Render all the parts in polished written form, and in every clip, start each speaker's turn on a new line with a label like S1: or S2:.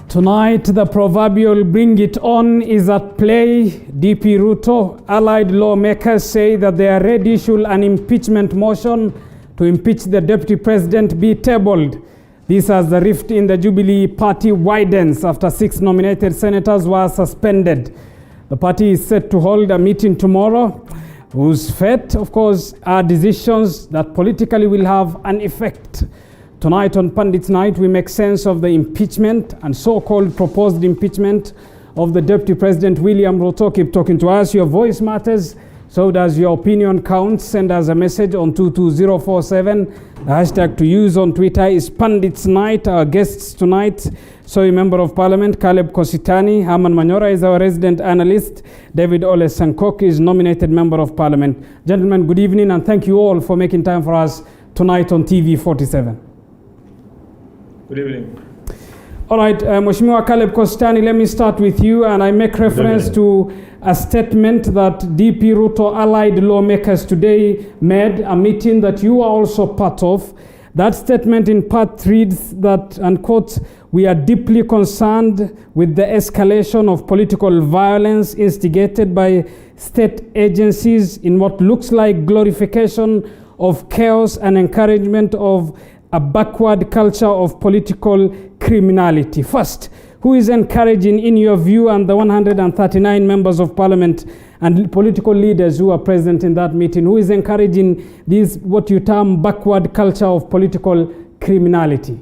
S1: Tonight, the proverbial bring it on is at play. DP Ruto, allied lawmakers say that they are ready should an impeachment motion to impeach the deputy president be tabled. This as the rift in the Jubilee party widens after 6 nominated senators were suspended. The party is set to hold a meeting tomorrow, whose fate, of course, are decisions that politically will have an effect. Tonight on Pundits Night, we make sense of the impeachment and so-called proposed impeachment of the Deputy President William Ruto. Keep talking to us. Your voice matters. So does your opinion count. Send us a message on 22047. The hashtag to use on Twitter is Pundits Night. Our guests tonight, Soy Member of Parliament Caleb Kositani. Herman Manyora is our resident analyst. David Ole Sankok is nominated Member of Parliament. Gentlemen, good evening and thank you all for making time for us tonight on TV 47.
S2: Good evening.
S1: All right, Mheshimiwa Caleb Kositani, let me start with you, and I make reference to a statement that DP Ruto allied lawmakers today made, a meeting that you are also part of. That statement in part reads that, and quote, "We are deeply concerned with the escalation of political violence instigated by state agencies in what looks like glorification of chaos and encouragement of a backward culture of political criminality." First, who is encouraging, in your view, and the 139 members of parliament and political leaders who are present in that meeting, who is encouraging this, what you term, backward culture of political criminality?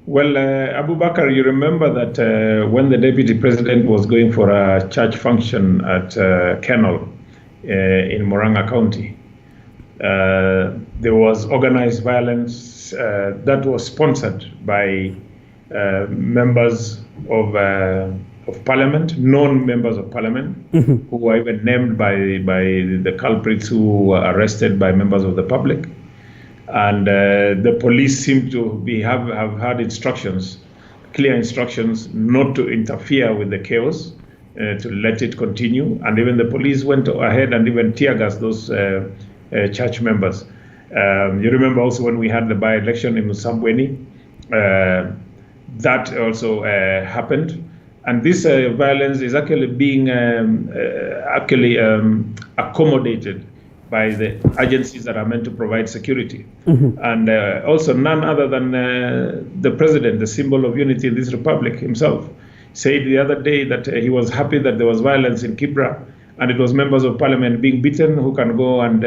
S2: Well, Abu Bakr, you remember that when the deputy president was going for a church function at Kennel in Murang'a County, there was organized violence that was sponsored by members of parliament, known members of parliament, who were even named by the culprits who were arrested by members of the public. And the police seem to have had instructions, clear instructions, not to interfere with the chaos, to let it continue. And even the police went ahead and even tear gassed those church members. You remember also when we had the by-election in Musambweni, that also happened. And this violence is actually being accommodated by the agencies that are meant to provide security. And also none other than the president, the symbol of unity in this republic himself, said the other day that he was happy that there was violence in Kibra, and it was members of parliament being beaten who can go and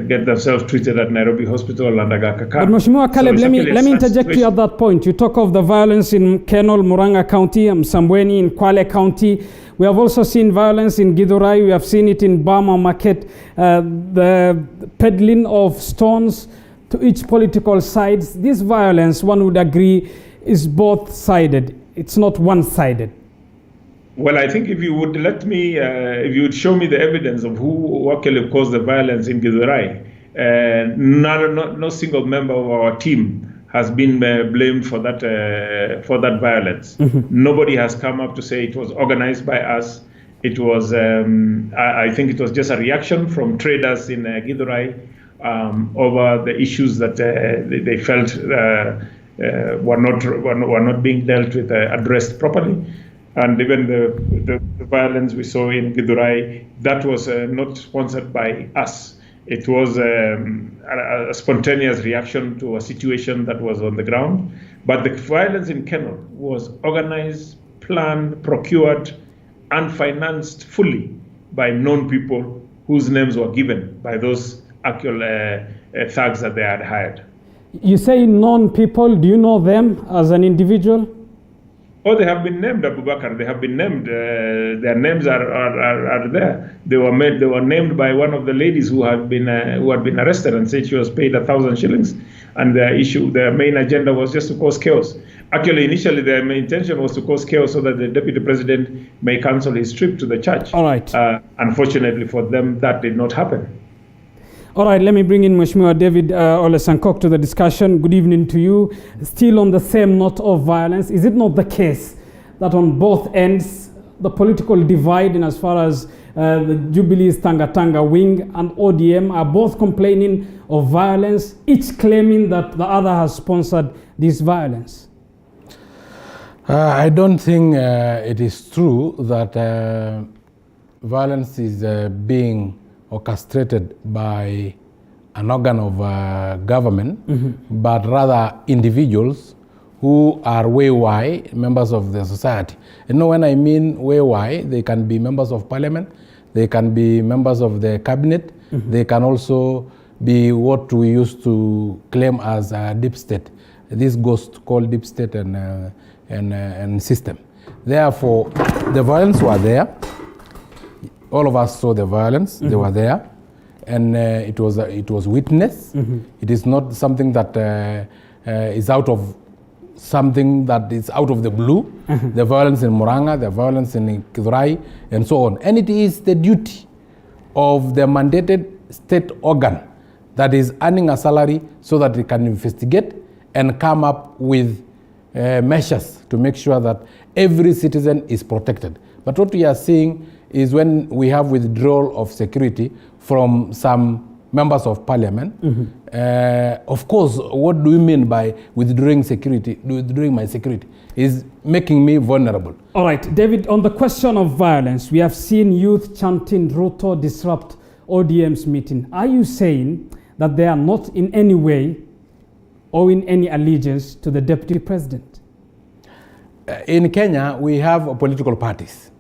S2: get themselves treated at Nairobi Hospital and Aga Khan.
S1: But Mheshimiwa Caleb, let me interject you at that point. You talk of the violence in Kennel, Murang'a County, Msambweni in Kwale County. We have also seen violence in Githurai. We have seen it in BAMBA Market, the peddling of stones to each political side. This violence, one would agree, is both-sided. It's not one-sided.
S2: Well, I think if you would let me, if you would show me the evidence of who actually caused the violence in Githurai, no single member of our team has been blamed for that violence. Nobody has come up to say it was organized by us. It was, I think it was just a reaction from traders in Githurai over the issues that they felt were not being dealt with, addressed properly. And even the violence we saw in Githurai, that was not sponsored by us. It was a spontaneous reaction to a situation that was on the ground. But the violence in Kennel was organized, planned, procured, and financed fully by known people whose names were given by those actual thugs that they had hired.
S1: You say known people. Do you know them as an individual?
S2: Oh, they have been named, Abu Bakr. They have been named. Their names are there. They were named by one of the ladies who had been arrested and said she was paid 1,000 shillings. And their main agenda was just to cause chaos. Actually, initially, their main intention was to cause chaos so that the deputy president may cancel his trip to the church.
S1: All right.
S2: Unfortunately for them, that did not happen.
S1: All right, let me bring in Mheshimiwa David Ole Sankok to the discussion. Good evening to you. Still on the same note of violence, is it not the case that on both ends, the political divide in as far as the Jubilee's Tanga wing and ODM are both complaining of violence, each claiming that the other has sponsored this violence?
S3: I don't think it is true that violence is being orchestrated by an organ of government, but rather individuals who are wayward members of the society. You know, when I mean wayward, they can be members of parliament, they can be members of the cabinet, they can also be what we used to claim as a deep state, this ghost called deep state and system. Therefore, the violence were there. All of us saw the violence. They were there, and it was witnessed. It is not something that is out of something that is out of the blue. The violence in Muranga, the violence in Kidurai, and so on. And it is the duty of the mandated state organ that is earning a salary so that it can investigate and come up with measures to make sure that every citizen is protected. But what we are seeing is when we have withdrawal of security from some members of parliament. Of course, what do you mean by withdrawing security, withdrawing my security? Is making me vulnerable.
S1: All right, David, on the question of violence, we have seen youth chanting Ruto disrupt ODM's meeting. Are you saying that they are not in any way owing any allegiance to the deputy president?
S3: In Kenya, we have political parties,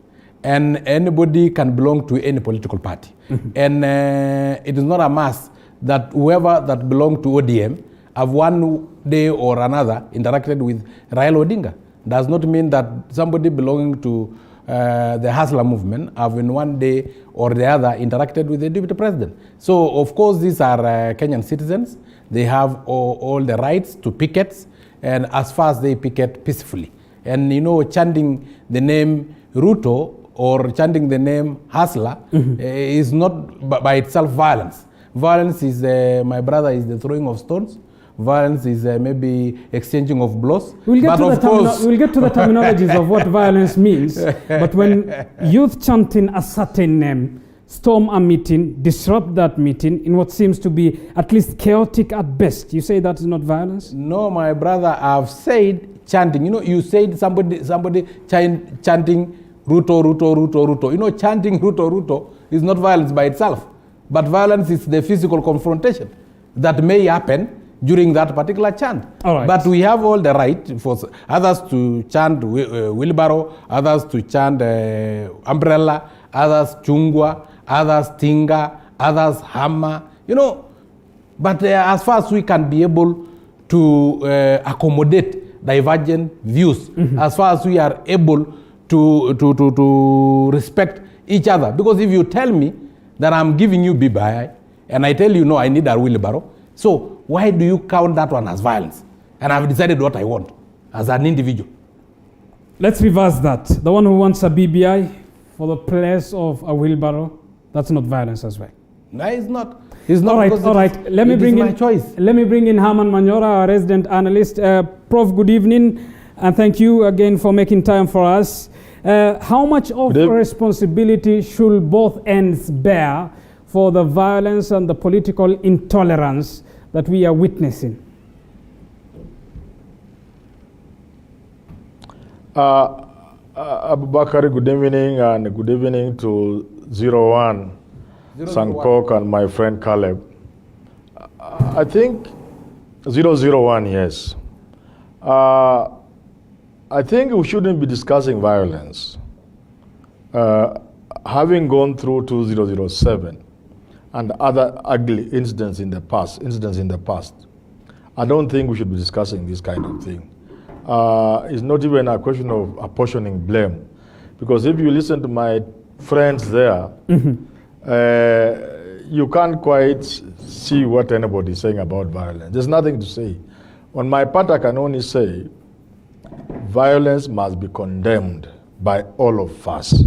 S3: and anybody can belong to any political party. And it is not a must that whoever that belongs to ODM have one day or another interacted with Raila Odinga. Does not mean that somebody belonging to the Hustler movement have in one day or the other interacted with the deputy president. So of course these are Kenyan citizens. They have all the rights to pickets, and as far as they picket peacefully. And you know, chanting the name Ruto or chanting the name Hustler is not by itself violence. Violence is, my brother, is the throwing of stones. Violence is maybe exchanging of blows.
S1: We'll get to the terminologies of what violence means. But when youth chanting a certain name, storm a meeting, disrupt that meeting in what seems to be at least chaotic at best, you say that is not violence?
S3: No, my brother, I've said chanting. You know, you said somebody chanting Ruto, Ruto, Ruto, Ruto. You know, chanting Ruto, Ruto is not violence by itself. But violence is the physical confrontation that may happen during that particular chant.
S1: All right.
S3: But we have all the right for others to chant wheelbarrow, others to chant umbrella, others chungwa, others tinga, others hammer, you know. But as far as we can be able to accommodate divergent views, as far as we are able to respect each other. Because if you tell me that I'm giving you bibai, and I tell you, no, I need a wheelbarrow, so why do you count that one as violence? And I've decided what I want as an individual.
S1: Let's reverse that. The one who wants a BBI for the place of a wheelbarrow, that's not violence as well.
S3: No, it's not. It's not.
S1: All right. Let me bring in my choice. Let me bring in Herman Manyora, our resident analyst. Prof, good evening, and thank you again for making time for us. How much of a responsibility should both ends bear for the violence and the political intolerance that we are witnessing?
S4: Abubakar, good evening, and good evening to 01, Sankok, and my friend Caleb. I think 001, yes. I think we shouldn't be discussing violence. Having gone through 2007 and other ugly incidents in the past, I don't think we should be discussing this kind of thing. It's not even a question of apportioning blame, because if you listen to my friends there, you can't quite see what anybody is saying about violence. There's nothing to say. On my part, I can only say violence must be condemned by all of us,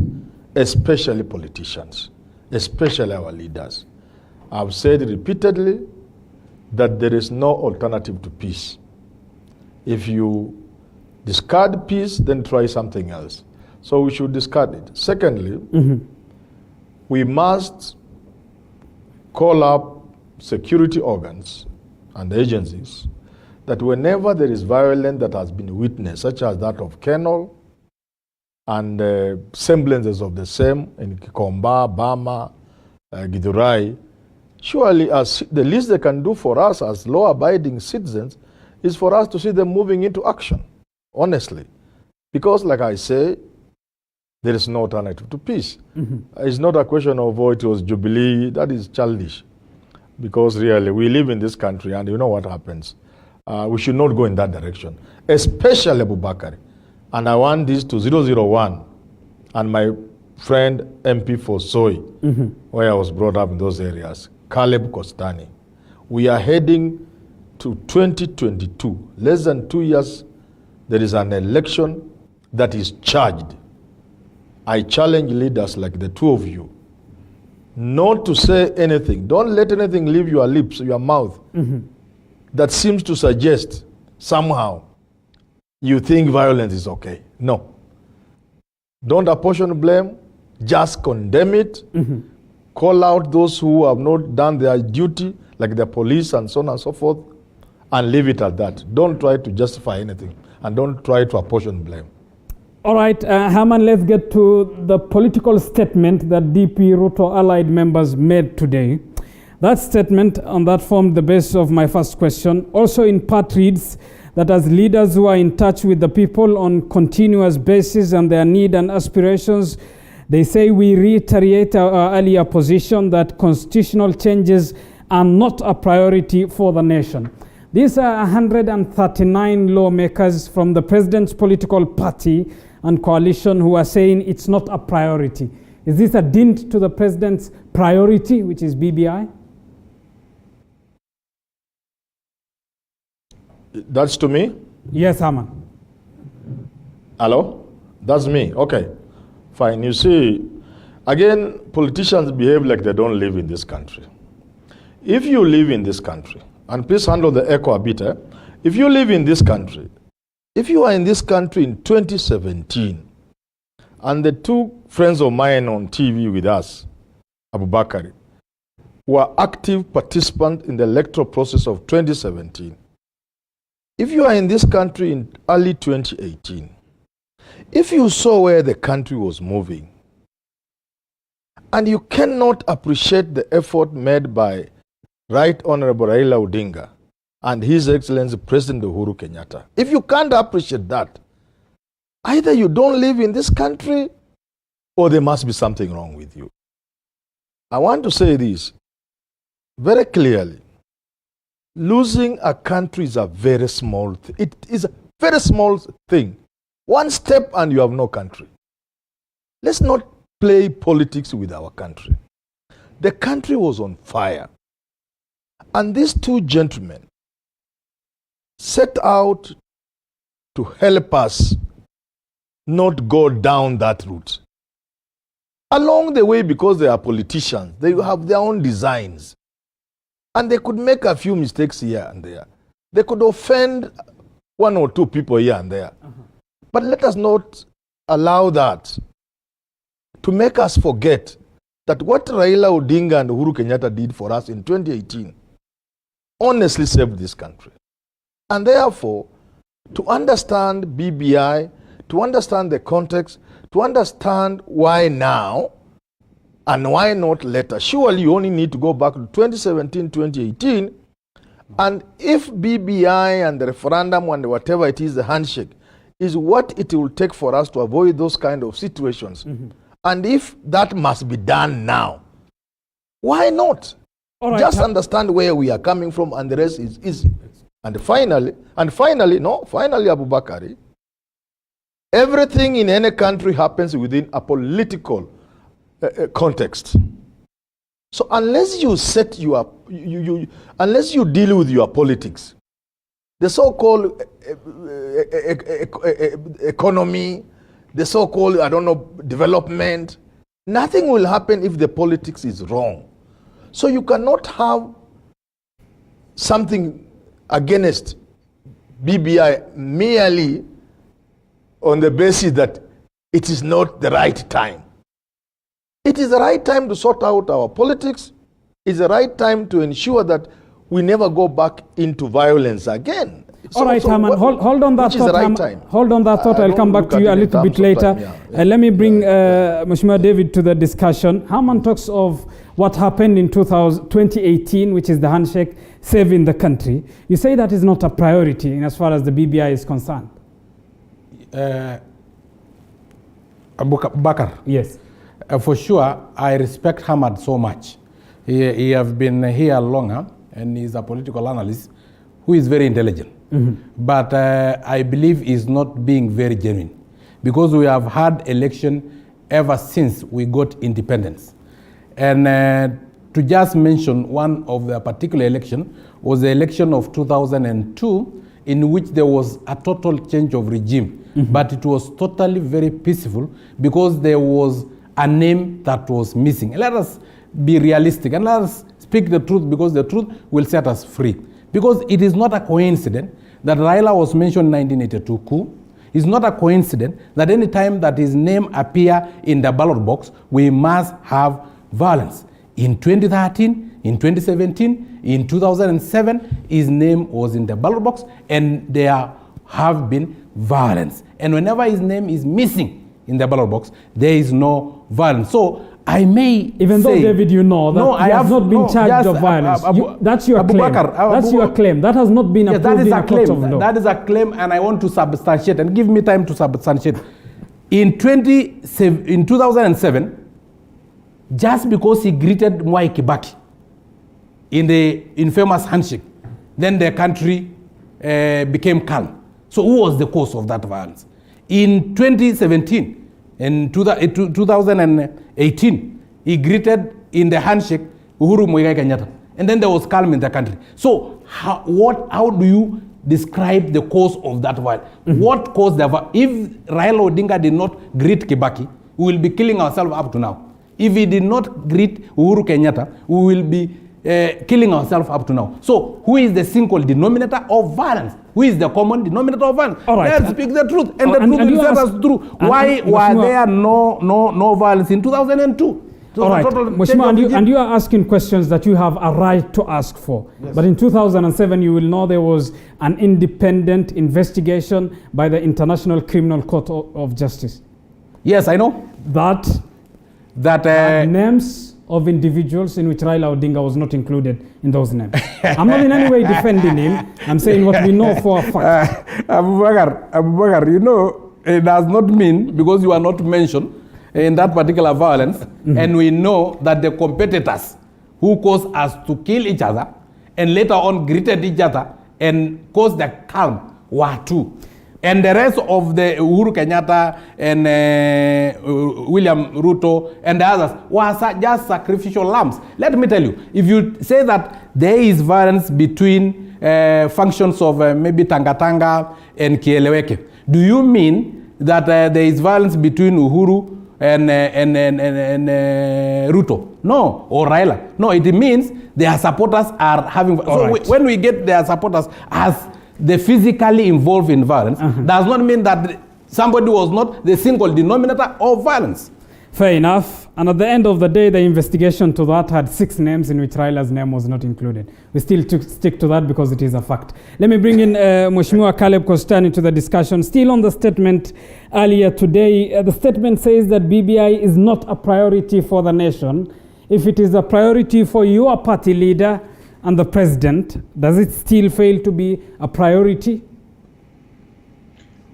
S4: especially politicians, especially our leaders. I've said repeatedly that there is no alternative to peace. If you discard peace, then try something else. So we should discard it. Secondly, we must call up security organs and agencies that whenever there is violence that has been witnessed, such as that of Kenol, and semblances of the same in Kikomba, Bama, Githurai, surely as the least they can do for us as law-abiding citizens is for us to see them moving into action, honestly. Because, like I say, there is no alternative to peace. It's not a question of, oh, it was Jubilee. That is childish. Because really, we live in this country and you know what happens. We should not go in that direction, especially Abu Bakr. And I want this to 001 and my friend MP for Soy, where I was brought up in those areas, Caleb Kostani. We are heading to 2022. Less than 2 years, there is an election that is charged. I challenge leaders like the two of you not to say anything. Don't let anything leave your lips, your mouth, that seems to suggest somehow you think violence is okay. No. Don't apportion blame. Just condemn it. Call out those who have not done their duty, like the police and so on and so forth, and leave it at that. Don't try to justify anything, and don't try to apportion blame.
S1: All right, Herman, let's get to the political statement that DP Ruto allied members made today. That statement, and that formed the basis of my first question, also in part reads that as leaders who are in touch with the people on continuous basis and their need and aspirations, they say we reiterate our earlier position that constitutional changes are not a priority for the nation. These are 139 lawmakers from the president's political party and coalition who are saying it's not a priority. Is this a dint to the president's priority, which is BBI?
S4: That's to me?
S1: Yes, Herman.
S4: Hello? That's me. Okay. Fine. You see, again, politicians behave like they don't live in this country. If you live in this country, and please handle the echo a bit, if you live in this country, if you are in this country in 2017, and the two friends of mine on TV with us, Abu Bakr, were active participants in the electoral process of 2017, if you are in this country in early 2018, if you saw where the country was moving, and you cannot appreciate the effort made by Right Honorable Raila Odinga and His Excellency President Uhuru Kenyatta, if you can't appreciate that, either you don't live in this country or there must be something wrong with you. I want to say this very clearly. Losing a country is a very small thing. It is a very small thing. One step and you have no country. Let's not play politics with our country. The country was on fire. And these two gentlemen set out to help us not go down that route. Along the way, because they are politicians, they have their own designs. And they could make a few mistakes here and there. They could offend one or two people here and there. But let us not allow that to make us forget that what Raila Odinga and Uhuru Kenyatta did for us in 2018 honestly saved this country. And therefore, to understand BBI, to understand the context, to understand why now and why not later, surely you only need to go back to 2017, 2018, and if BBI and the referendum and whatever it is, the handshake, is what it will take for us to avoid those kind of situations. And if that must be done now, why not? All right, just understand where we are coming from and the rest is easy. And finally, Abu Bakr, everything in any country happens within a political context. So unless you set your, unless you deal with your politics, the so-called economy, the so-called, I don't know, development, nothing will happen if the politics is wrong. So you cannot have something against BBI merely on the basis that it is not the right time. It is the right time to sort out our politics. It's the right time to ensure that we never go back into violence again.
S1: All right, Herman, hold on that
S4: which is the
S1: thought.
S4: right time?
S1: Hold on that thought. I'll come back to you a little bit later. Let me bring Mheshimiwa David to the discussion. Herman talks of what happened in 2018, which is the handshake saving the country. You say that is not a priority in as far as the BBI is concerned.
S3: Bakar.
S1: Yes.
S3: For sure, I respect Hamad so much. He has been here longer, and he's a political analyst who is very intelligent. But I believe he's not being very genuine, because we have had election ever since we got independence. And to just mention one of the particular election was the election of 2002, in which there was a total change of regime. But it was totally very peaceful, because there was a name that was missing. Let us be realistic and let us speak the truth, because the truth will set us free. Because it is not a coincidence that Raila was mentioned in 1982 coup. It's not a coincidence that any time that his name appears in the ballot box, we must have violence. In 2013, in 2017, in 2007, his name was in the ballot box, and there have been violence. And whenever his name is missing in the ballot box, there is no violence. So I may
S1: even
S3: say,
S1: though, David, you know that
S3: no,
S1: he has not been charged of violence. That's your claim. That's your claim. That has not been approved in a court of law.
S3: That is a claim, and I want to substantiate, and give me time to substantiate. In 2007, just because he greeted Mwai Kibaki in the infamous handshake, then the country became calm. So who was the cause of that violence? In 2017, in 2018, he greeted in the handshake Uhuru Muigai Kenyatta, and then there was calm in the country. So how do you describe the cause of that violence? What caused the violence? If Raila Odinga did not greet Kibaki, we will be killing ourselves up to now. If he did not greet Uhuru Kenyatta, we will be killing ourselves up to now. So who is the single denominator of violence? Who is the common denominator of violence?
S1: All right.
S3: Let's speak the truth, and the truth will set us through. Why were there no violence in 2002?
S1: All right, Mheshimiwa, and you are asking questions that you have a right to ask for. Yes. But in 2007, you will know there was an independent investigation by the International Criminal Court of Justice.
S3: Yes, I know.
S1: That names of individuals in which Raila Odinga was not included in those names. I'm not in any way defending him. I'm saying what we know for a fact.
S3: Abu Bakar, you know, it does not mean because you are not mentioned in that particular violence, and we know that the competitors who caused us to kill each other and later on greeted each other and caused the calm were two. And the rest of the Uhuru Kenyatta and William Ruto and the others were just sacrificial lambs. Let me tell you, if you say that there is violence between functions of maybe Tanga and Kieleweke, do you mean that there is violence between Uhuru and Ruto? No, or Raila? No, it means their supporters are having. When we get their supporters as the physically involved in violence, does not mean that somebody was not the single denominator of violence.
S1: Fair enough. And at the end of the day, the investigation to that had 6 names in which Raila's name was not included. We still stick to that because it is a fact. Let me bring in Mheshimiwa Caleb Kostani to the discussion. Still on the statement earlier today, the statement says that BBI is not a priority for the nation. If it is a priority for your party leader and the president, does it still fail to be a priority?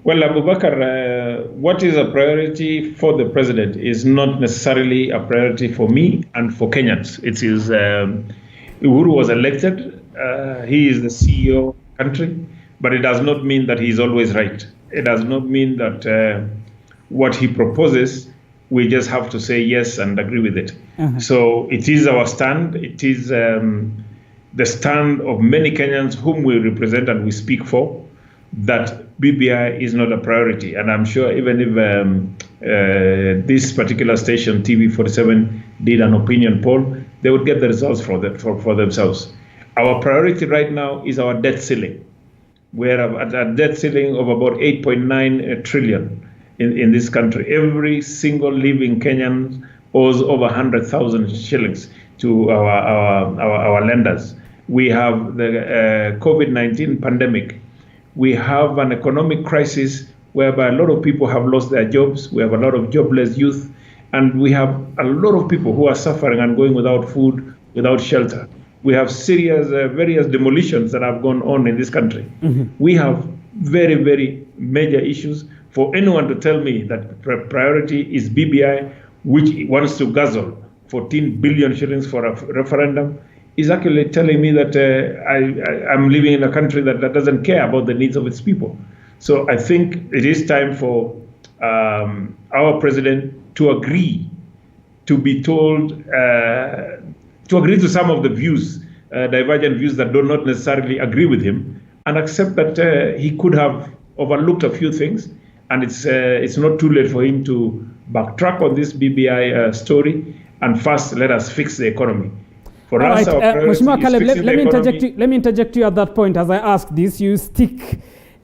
S2: Well, Abu Bakar, what is a priority for the president is not necessarily a priority for me and for Kenyans. It is Uhuru was elected. He is the CEO of the country, but it does not mean that he is always right. It does not mean that what he proposes, we just have to say yes and agree with it. So it is our stand. It is the stand of many Kenyans whom we represent and we speak for, that BBI is not a priority. And I'm sure even if this particular station, TV47, did an opinion poll, they would get the results for themselves. Our priority right now is our debt ceiling. We're at a debt ceiling of about 8.9 trillion in this country. Every single living Kenyan owes over 100,000 shillings to our lenders. We have the COVID-19 pandemic, We have an economic crisis whereby a lot of people have lost their jobs. We have a lot of jobless youth, and we have a lot of people who are suffering and going without food, without shelter. We have serious, various demolitions that have gone on in this country. We have very, very major issues. For anyone to tell me that priority is BBI, which wants to guzzle 14 billion shillings for a referendum, is actually telling me that I'm living in a country that doesn't care about the needs of its people. So I think it is time for our president to agree, to be told, to agree to some of the views, divergent views that do not necessarily agree with him, and accept that he could have overlooked a few things, and it's not too late for him to backtrack on this BBI story, and first let us fix the economy. For
S1: All
S2: us,
S1: right, Mheshimiwa Caleb, let me interject you at that point. As I ask this, you stick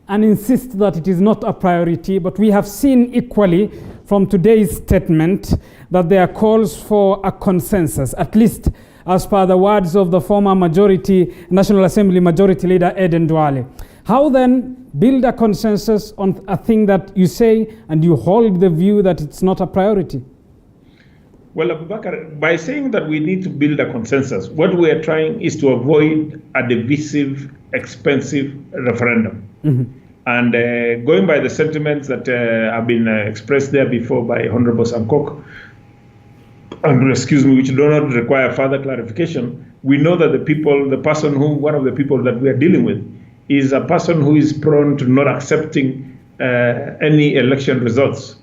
S1: and insist that it is not a priority, but we have seen equally from today's statement that there are calls for a consensus, at least as per the words of the former National Assembly Majority Leader Eden Duale. How then build a consensus on a thing that you say and you hold the view that it's not a priority?
S2: Well, Abubakar, by saying that we need to build a consensus, what we are trying is to avoid a divisive, expensive referendum. And going by the sentiments that have been expressed there before by Honorable Sankok, and excuse me, which do not require further clarification, we know that one of the people that we are dealing with is a person who is prone to not accepting any election results,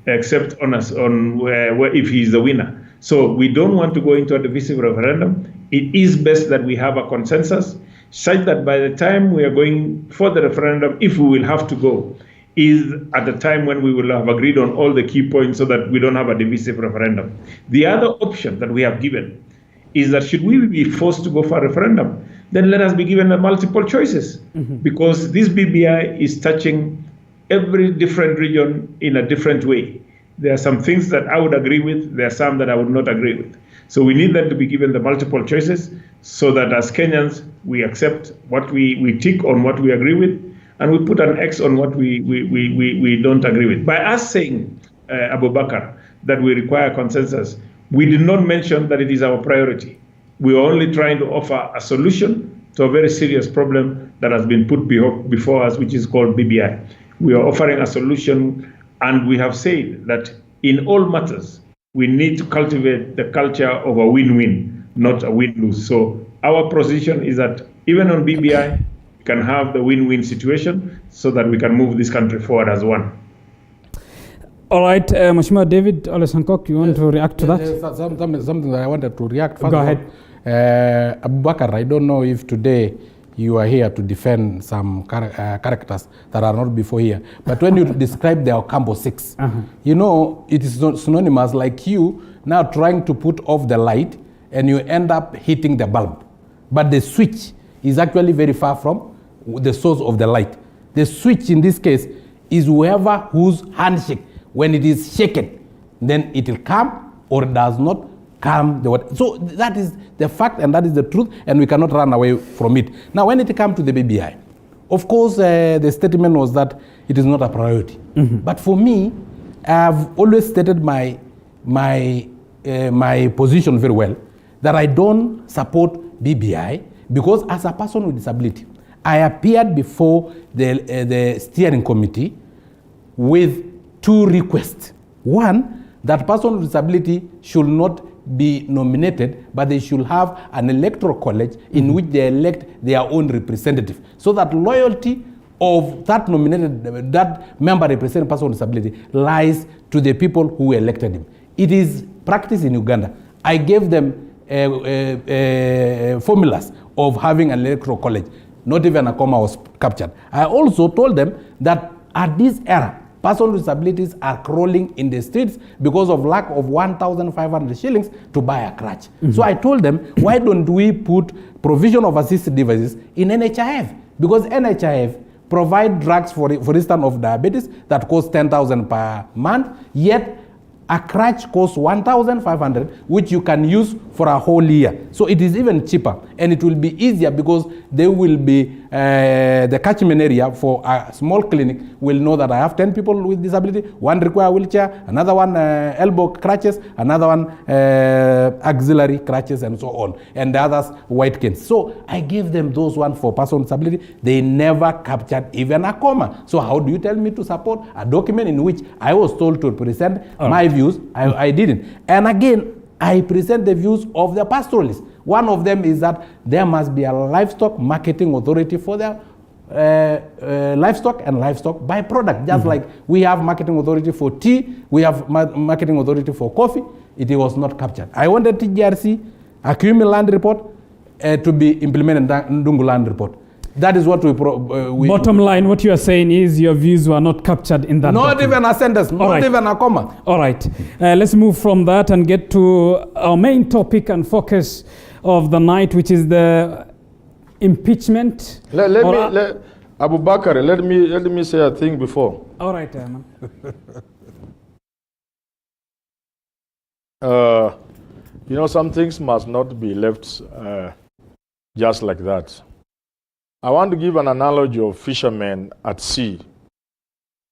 S2: except if he is the winner. So we don't want to go into a divisive referendum. It is best that we have a consensus, such that by the time we are going for the referendum, if we will have to go, is at the time when we will have agreed on all the key points so that we don't have a divisive referendum. The other option that we have given is that should we be forced to go for a referendum, then let us be given the multiple choices, because this BBI is touching every different region in a different way. There are some things that I would agree with, there are some that I would not agree with. So we need them to be given the multiple choices so that as Kenyans, we accept what we tick on what we agree with, and we put an X on what we don't agree with. By us saying, Abubakar, that we require consensus, we did not mention that it is our priority. We are only trying to offer a solution to a very serious problem that has been put before us, which is called BBI. We are offering a solution, and we have said that in all matters, we need to cultivate the culture of a win-win, not a win-lose. So our position is that even on BBI, we can have the win-win situation so that we can move this country forward as one.
S1: All right, Mheshimiwa David Ole Sankok, you want to react to that?
S3: Something that I wanted to react. First
S1: Go ahead.
S3: Abubakar, I don't know if today you are here to defend some characters that are not before here. But when you describe the Ocampo 6, you know, it is synonymous like you now trying to put off the light and you end up hitting the bulb. But the switch is actually very far from the source of the light. The switch in this case is whoever whose handshake, when it is shaken, then it will come or does not calm the water. So that is the fact and that is the truth, and we cannot run away from it. Now, when it comes to the BBI, of course, the statement was that it is not a priority. But for me, I've always stated my position very well, that I don't support BBI because as a person with disability, I appeared before the steering committee with two requests. One, that person with disability should not be nominated, but they should have an electoral college in which they elect their own representative, so that loyalty of that nominated, that member representing person with disability lies to the people who elected him. It is practiced in Uganda. I gave them formulas of having an electoral college. Not even a comma was captured. I also told them that at this era, persons with disabilities are crawling in the streets because of lack of 1,500 shillings to buy a crutch. So I told them, why don't we put provision of assisted devices in NHIF? Because NHIF provide drugs, for instance, of diabetes that cost 10,000 per month, yet A crutch costs 1,500, which you can use for a whole year. So it is even cheaper, and it will be easier because there will be the catchment area for a small clinic will know that I have 10 people with disability, one require a wheelchair, another one elbow crutches, another one auxiliary crutches, and so on, and the others white canes. So I gave them those one for person with disability. They never captured even a comma. So how do you tell me to support a document in which I was told to present my views? I didn't. And again, I present the views of the pastoralists. One of them is that there must be a livestock marketing authority for their livestock and livestock byproduct. Just like we have marketing authority for tea, we have marketing authority for coffee. It was not captured. I wanted TGRC, Accumul land report, to be implemented in Ndungu land report. That is what we
S1: Bottom line, what you are saying is your views were not captured in that
S3: Not
S1: document.
S3: even a sentence, not even a comma.
S1: All right. Let's move from that and get to our main topic and focus of the night, which is the impeachment.
S4: Abu Bakr, let me say a thing before.
S1: All right, man.
S4: You know, some things must not be left just like that. I want to give an analogy of fishermen at sea.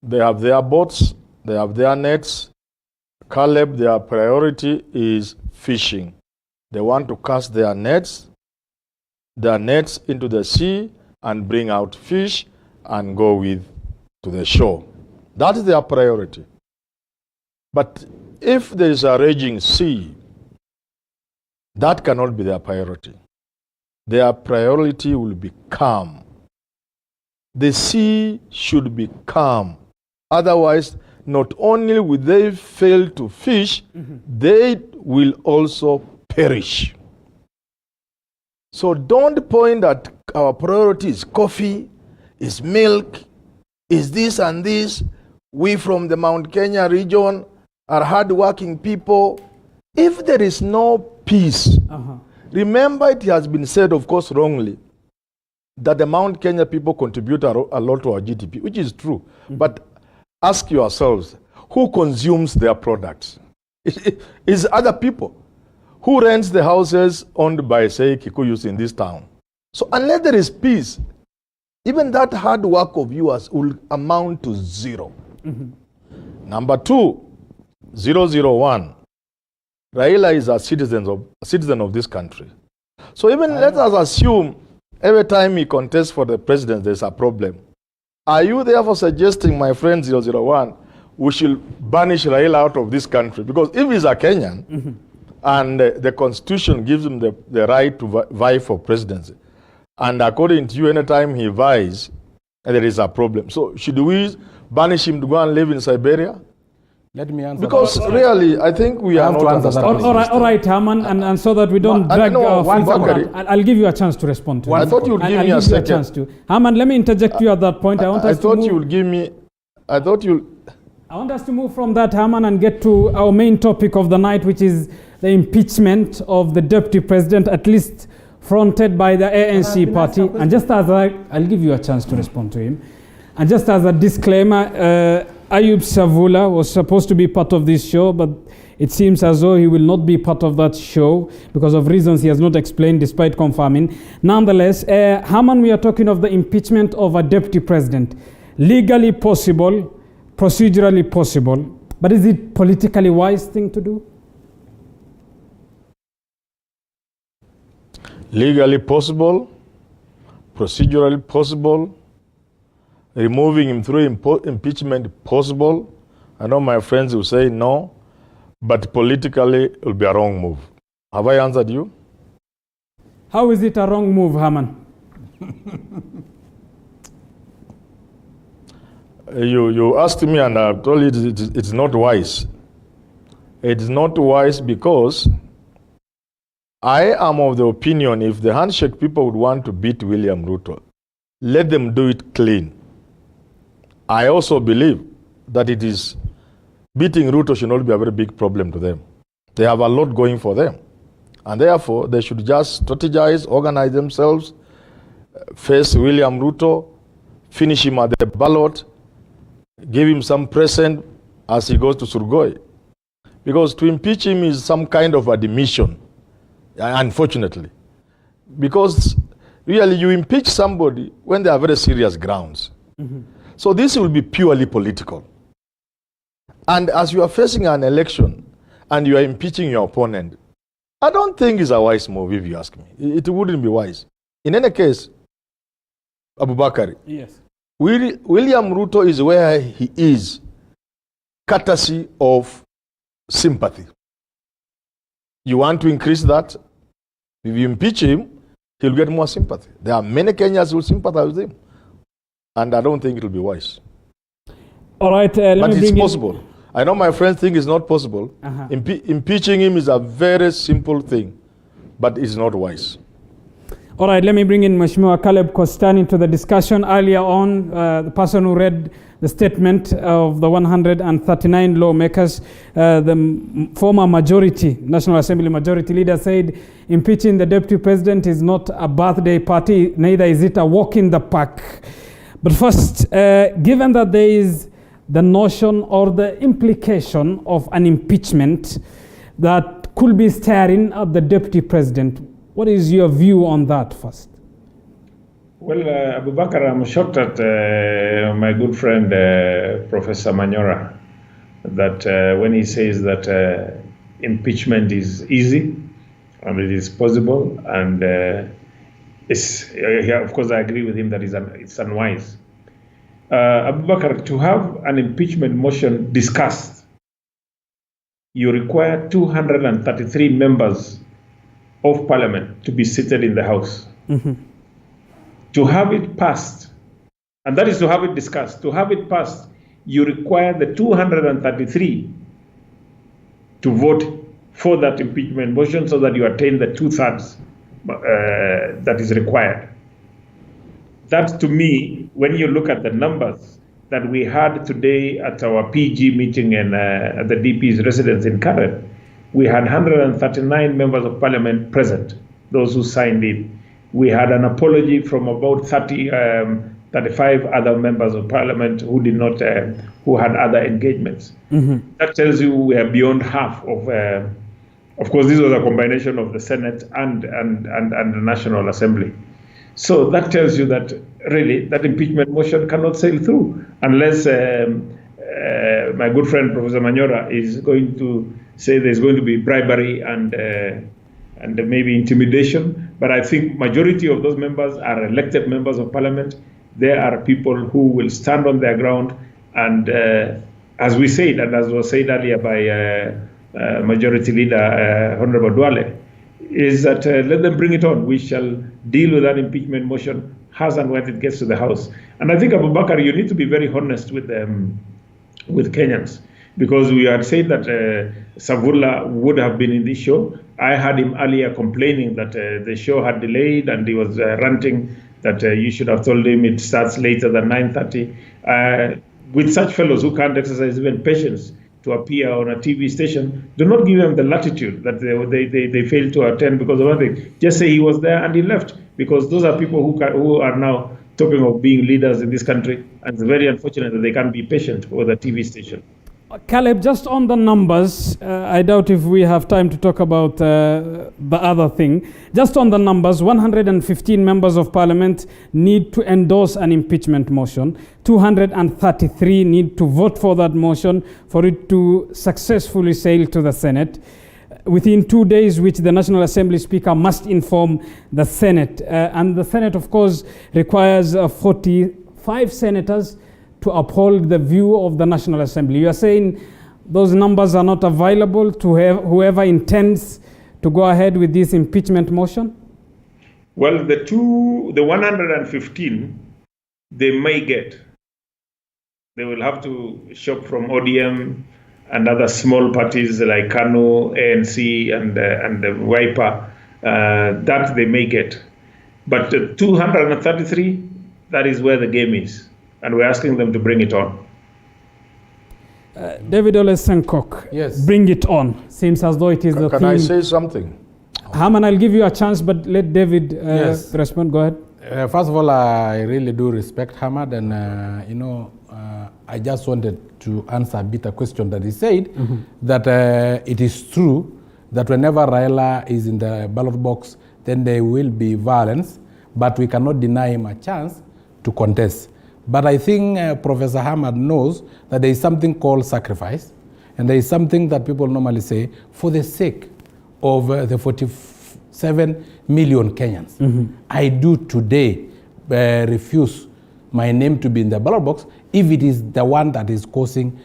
S4: They have their boats, they have their nets. Caleb, their priority is fishing. They want to cast their nets into the sea and bring out fish and go with to the shore. That is their priority. But if there is a raging sea, that cannot be their priority. Their priority will be calm. The sea should be calm. Otherwise, not only will they fail to fish, they will also perish. So don't point that our priority is coffee, is milk, is this and this. We from the Mount Kenya region are hardworking people. If there is no peace, remember, it has been said, of course wrongly, that the Mount Kenya people contribute a lot to our GDP, which is true. But ask yourselves, who consumes their products? It's other people. Who rents the houses owned by, say, Kikuyus in this town? So unless there is peace, even that hard work of yours will amount to zero. Number two, 001. Raila is a citizen of this country. So even let us assume every time he contests for the president, there's a problem. Are you therefore suggesting, my friend 001, we should banish Raila out of this country? Because if he's a Kenyan, and the constitution gives him the right to vie for presidency, and according to you, anytime he vies, there is a problem. So should we banish him to go and live in Siberia?
S3: Let me answer
S4: because
S3: that.
S4: really, I think we are not understanding.
S1: All right, Herman, and so that we don't drag I'll give you a chance to respond to it.
S4: I thought you would give me a second.
S1: Herman, let me interject you at that point. I want us to I want us to move from that, Herman, and get to our main topic of the night, which is the impeachment of the deputy president, at least fronted by the ANC party. And just as I'll give you a chance to respond to him. And just as a disclaimer, Ayub Savula was supposed to be part of this show, but it seems as though he will not be part of that show because of reasons he has not explained, despite confirming. Nonetheless, Herman, we are talking of the impeachment of a deputy president. Legally possible, procedurally possible, but is it politically wise thing to do?
S4: Legally possible, procedurally possible, removing him through impeachment possible. I know my friends will say no, but politically it will be a wrong move. Have I answered you?
S1: How is it a wrong move, Herman?
S4: You asked me and I told you it's not wise. It's not wise because I am of the opinion if the handshake people would want to beat William Ruto, let them do it clean. I also believe that it is beating Ruto should not be a very big problem to them. They have a lot going for them. And therefore, they should just strategize, organize themselves, face William Ruto, finish him at the ballot, give him some present as he goes to Surgoi. Because to impeach him is some kind of a demission, unfortunately. Because really you impeach somebody when there are very serious grounds. So this will be purely political. And as you are facing an election and you are impeaching your opponent, I don't think it's a wise move, if you ask me. It wouldn't be wise. In any case, Abubakar,
S1: yes,
S4: William Ruto is where he is, courtesy of sympathy. You want to increase that? If you impeach him, he'll get more sympathy. There are many Kenyans who will sympathize with him. And I don't think it will be wise.
S1: All right,
S4: but it's possible. I know my friends think it's not possible. Impeaching him is a very simple thing, but it's not wise.
S1: All right, let me bring in Mheshimiwa Caleb Kostan into the discussion. Earlier on, the person who read the statement of the 139 lawmakers, the former National Assembly majority leader said, impeaching the deputy president is not a birthday party, neither is it a walk in the park. But first, given that there is the notion or the implication of an impeachment that could be staring at the deputy president, what is your view on that first?
S2: Well, Abubakar, I'm shocked at my good friend, Professor Manyora, that when he says that impeachment is easy and it is possible, and of course I agree with him that it's unwise. Abubakar, to have an impeachment motion discussed, you require 233 members of parliament to be seated in the House. To have it passed, and that is to have it discussed, to have it passed, you require the 233 to vote for that impeachment motion so that you attain the 2/3 that is required. That, to me, when you look at the numbers that we had today at our PG meeting and at the DP's residence in Karen, we had 139 members of parliament present, those who signed it. We had an apology from about 35 other members of parliament who did not, who had other engagements. That tells you we are beyond half of course, this was a combination of the Senate and the National Assembly. So that tells you that really that impeachment motion cannot sail through unless my good friend Professor Manyora is going to say there's going to be bribery and maybe intimidation. But I think majority of those members are elected members of parliament. They are people who will stand on their ground. And as we said, and as was said earlier by Majority Leader Honorable Duale, is that let them bring it on. We shall deal with that impeachment motion as and when it gets to the House. And I think, Abubakar, you need to be very honest with Kenyans, because we had said that Savula would have been in this show. I had him earlier complaining that the show had delayed, and he was ranting that you should have told him it starts later than 9:30. With such fellows who can't exercise even patience to appear on a TV station, do not give them the latitude that they failed to attend because of one thing. Just say he was there and he left, because those are people who are now talking of being leaders in this country, and it's very unfortunate that they can't be patient with a TV station.
S1: Caleb, just on the numbers, I doubt if we have time to talk about the other thing. Just on the numbers, 115 members of parliament need to endorse an impeachment motion. 233 need to vote for that motion for it to successfully sail to the Senate within 2 days, which the National Assembly Speaker must inform the Senate. And the Senate, of course, requires 45 senators to uphold the view of the National Assembly. You are saying those numbers are not available to whoever intends to go ahead with this impeachment motion?
S2: Well, the 115, they may get. They will have to shop from ODM and other small parties like KANU, ANC, and the Wiper. That they may get. But 233, that is where the game is. And we're asking them to bring it on.
S1: David Olesenkok,
S3: yes,
S1: bring it on. Seems as though it is the theme.
S4: Can I say something?
S1: Haman, I'll give you a chance, but let David respond. Go ahead.
S3: First of all, I really do respect Hamad, and I just wanted to answer a bit a question that he said, that it is true that whenever Raila is in the ballot box, then there will be violence, but we cannot deny him a chance to contest. But I think Professor Hamad knows that there is something called sacrifice, and there is something that people normally say, for the sake of the 47 million Kenyans. I do today refuse my name to be in the ballot box if it is the one that is causing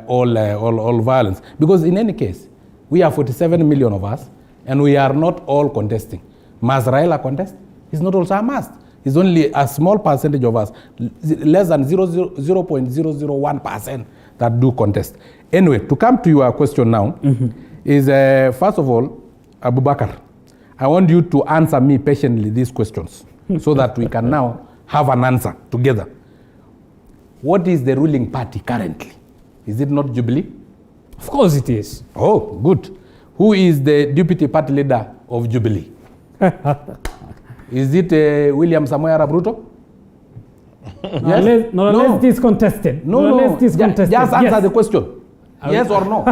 S3: all violence. Because in any case, we are 47 million of us, and we are not all contesting. Must Raila contest? It's not also a must. It's only a small percentage of us, less than 0.001% that do contest. Anyway, to come to your question now, is first of all, Abubakar, I want you to answer me patiently these questions so that we can now have an answer together. What is the ruling party currently? Is it not Jubilee?
S1: Of course it is.
S3: Oh, good. Who is the deputy party leader of Jubilee? Is it William Samoei Arap Ruto?
S1: Yes? Unless it is contested.
S3: No.
S1: Just
S3: answer the question. Yes or no?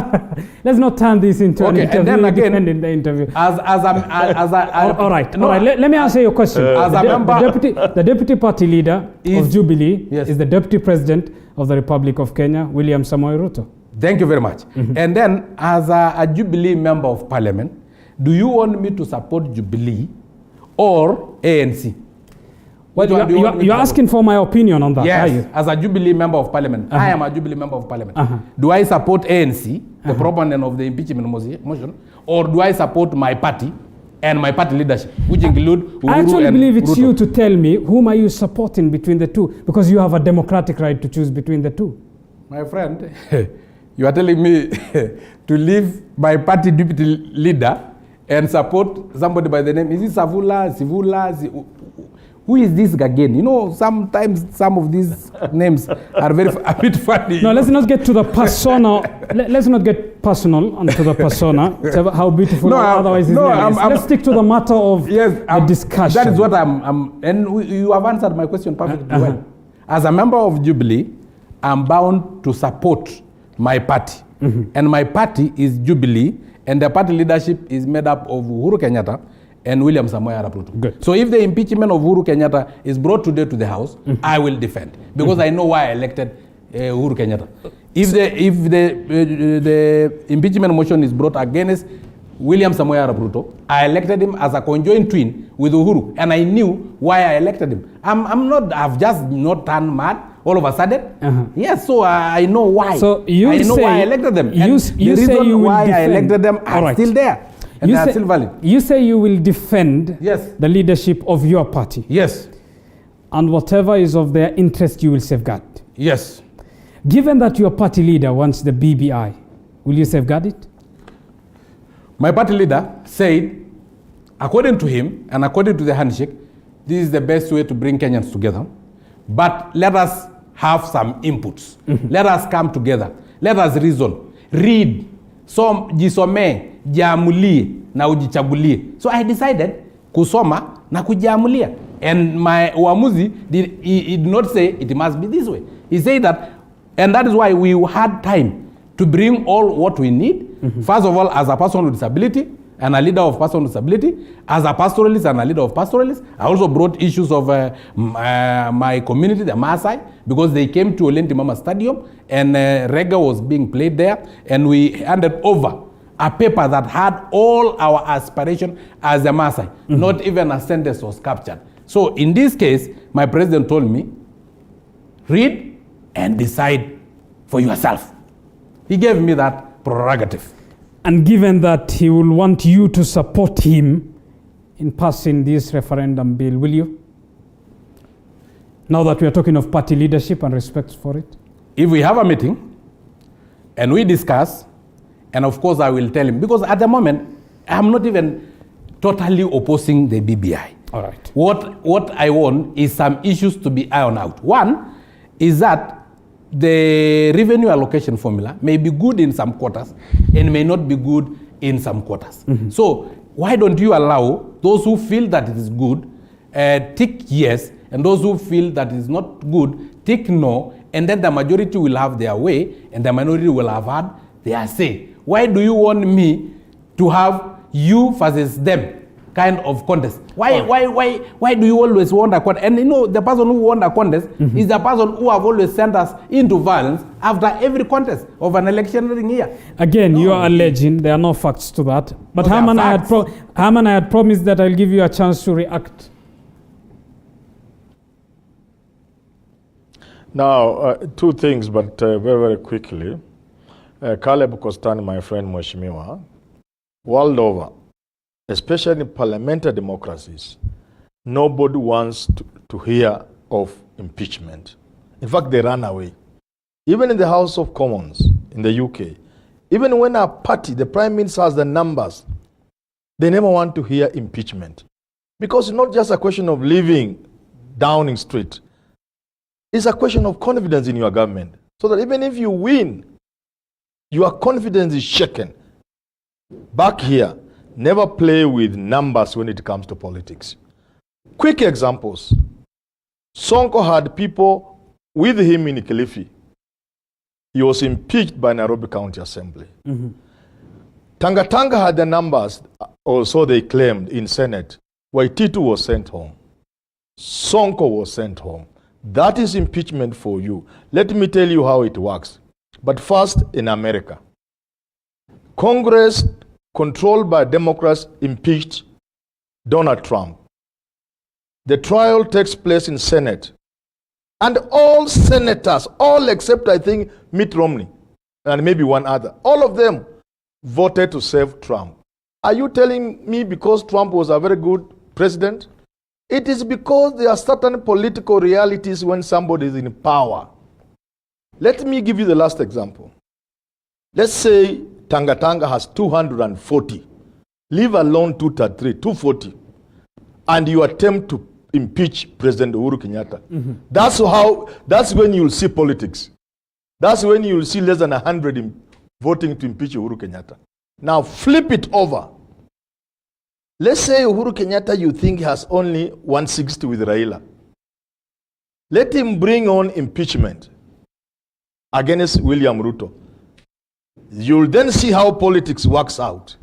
S1: Let's not turn this into an interview.
S3: And then again,
S1: in the interview.
S3: All
S1: right. Let me answer your question. The deputy party leader of Jubilee is the deputy president of the Republic of Kenya, William Samoei Ruto.
S3: Thank you very much. And then, as a Jubilee member of parliament, do you want me to support Jubilee or ANC?
S1: Well, you're asking for my opinion on that,
S3: yes,
S1: are you?
S3: As a Jubilee member of parliament. I am a Jubilee member of parliament. Do I support ANC, the proponent of the impeachment motion, or do I support my party and my party leadership, which include Uhuru
S1: I actually believe it's
S3: Ruto?
S1: you to tell me whom are you supporting between the two, because you have a democratic right to choose between the two.
S3: My friend, you are telling me to leave my party deputy leader and support somebody by the name, is it Sivula? Who is this again? You know, sometimes some of these names are a bit funny.
S1: No, let's not get to the persona. Let's not get personal onto the persona. How beautiful. Otherwise, let's stick to the matter of the discussion.
S3: That is what and you have answered my question perfectly well. As a member of Jubilee, I'm bound to support my party. And my party is Jubilee, and the party leadership is made up of Uhuru Kenyatta and William Samoei Arap Ruto. So if the impeachment of Uhuru Kenyatta is brought today to the House, I will defend, because I know why I elected Uhuru Kenyatta. If the impeachment motion is brought against William Samoei Arap Ruto, I elected him as a conjoined twin with Uhuru, and I knew why I elected him. I've just not turned mad all of a sudden. Yes, so I know why.
S1: So
S3: I know why I elected them.
S1: You say you will
S3: why
S1: defend.
S3: I elected them are still there. And they are still valid.
S1: You say you will defend the leadership of your party.
S3: Yes.
S1: And whatever is of their interest, you will safeguard.
S3: Yes.
S1: Given that your party leader wants the BBI, will you safeguard it?
S3: My party leader said, according to him and according to the handshake, this is the best way to bring Kenyans together. But let us have some inputs. Let us come together. Let us reason. Read. Jisome, jiamulie na ujichagulie. So I decided kusoma na kujiamulia. And my uamuzi he did not say it must be this way. He said that, and that is why we had time to bring all what we need. First of all, as a person with disability and a leader of person with disability, as a pastoralist and a leader of pastoralists. I also brought issues of my community, the Maasai, because they came to Olenti Mama Stadium and reggae was being played there, and we handed over a paper that had all our aspiration as a Maasai. Not even a sentence was captured. So in this case, my president told me, read and decide for yourself. He gave me that prerogative.
S1: And given that he will want you to support him in passing this referendum bill, will you? Now that we are talking of party leadership and respect for it.
S3: If we have a meeting and we discuss, and of course I will tell him, because at the moment, I'm not even totally opposing the BBI.
S1: All right.
S3: What I want is some issues to be ironed out. One is that the revenue allocation formula may be good in some quarters and may not be good in some quarters. So why don't you allow those who feel that it is good tick yes, and those who feel that it is not good tick no, and then the majority will have their way, and the minority will have had their say. Why do you want me to have you versus them kind of contest? Why do you always want a contest? And you know, the person who won a contest is the person who have always sent us into violence after every contest of an electioneering year.
S1: Again, you are alleging. There are no facts to that. But
S3: No,
S1: Herman,
S3: there are
S1: Herman, I had promised that I'll give you a chance to react.
S4: Now, two things, but very, very quickly. Caleb Kostani, my friend Mheshimiwa, world over, especially in parliamentary democracies, nobody wants to hear of impeachment. In fact, they run away. Even in the House of Commons in the UK, even when a party, the Prime Minister has the numbers, they never want to hear impeachment. Because it's not just a question of living Downing Street. It's a question of confidence in your government. So that even if you win, your confidence is shaken. Back here, never play with numbers when it comes to politics. Quick examples. Sonko had people with him in Kilifi. He was impeached by Nairobi County Assembly. Tanga Tanga had the numbers, or so they claimed, in Senate. Waititu was sent home. Sonko was sent home. That is impeachment for you. Let me tell you how it works. But first, in America, Congress, controlled by Democrats, impeached Donald Trump. The trial takes place in Senate. And all senators, all except, I think, Mitt Romney, and maybe one other, all of them voted to save Trump. Are you telling me because Trump was a very good president? It is because there are certain political realities when somebody is in power. Let me give you the last example. Let's say Tanga Tanga has 240, leave alone 233, 240, and you attempt to impeach President Uhuru Kenyatta. That's when you'll see politics. That's when you'll see less than 100 voting to impeach Uhuru Kenyatta. Now flip it over. Let's say Uhuru Kenyatta you think has only 160 with Raila. Let him bring on impeachment against William Ruto. You'll then see how politics works out.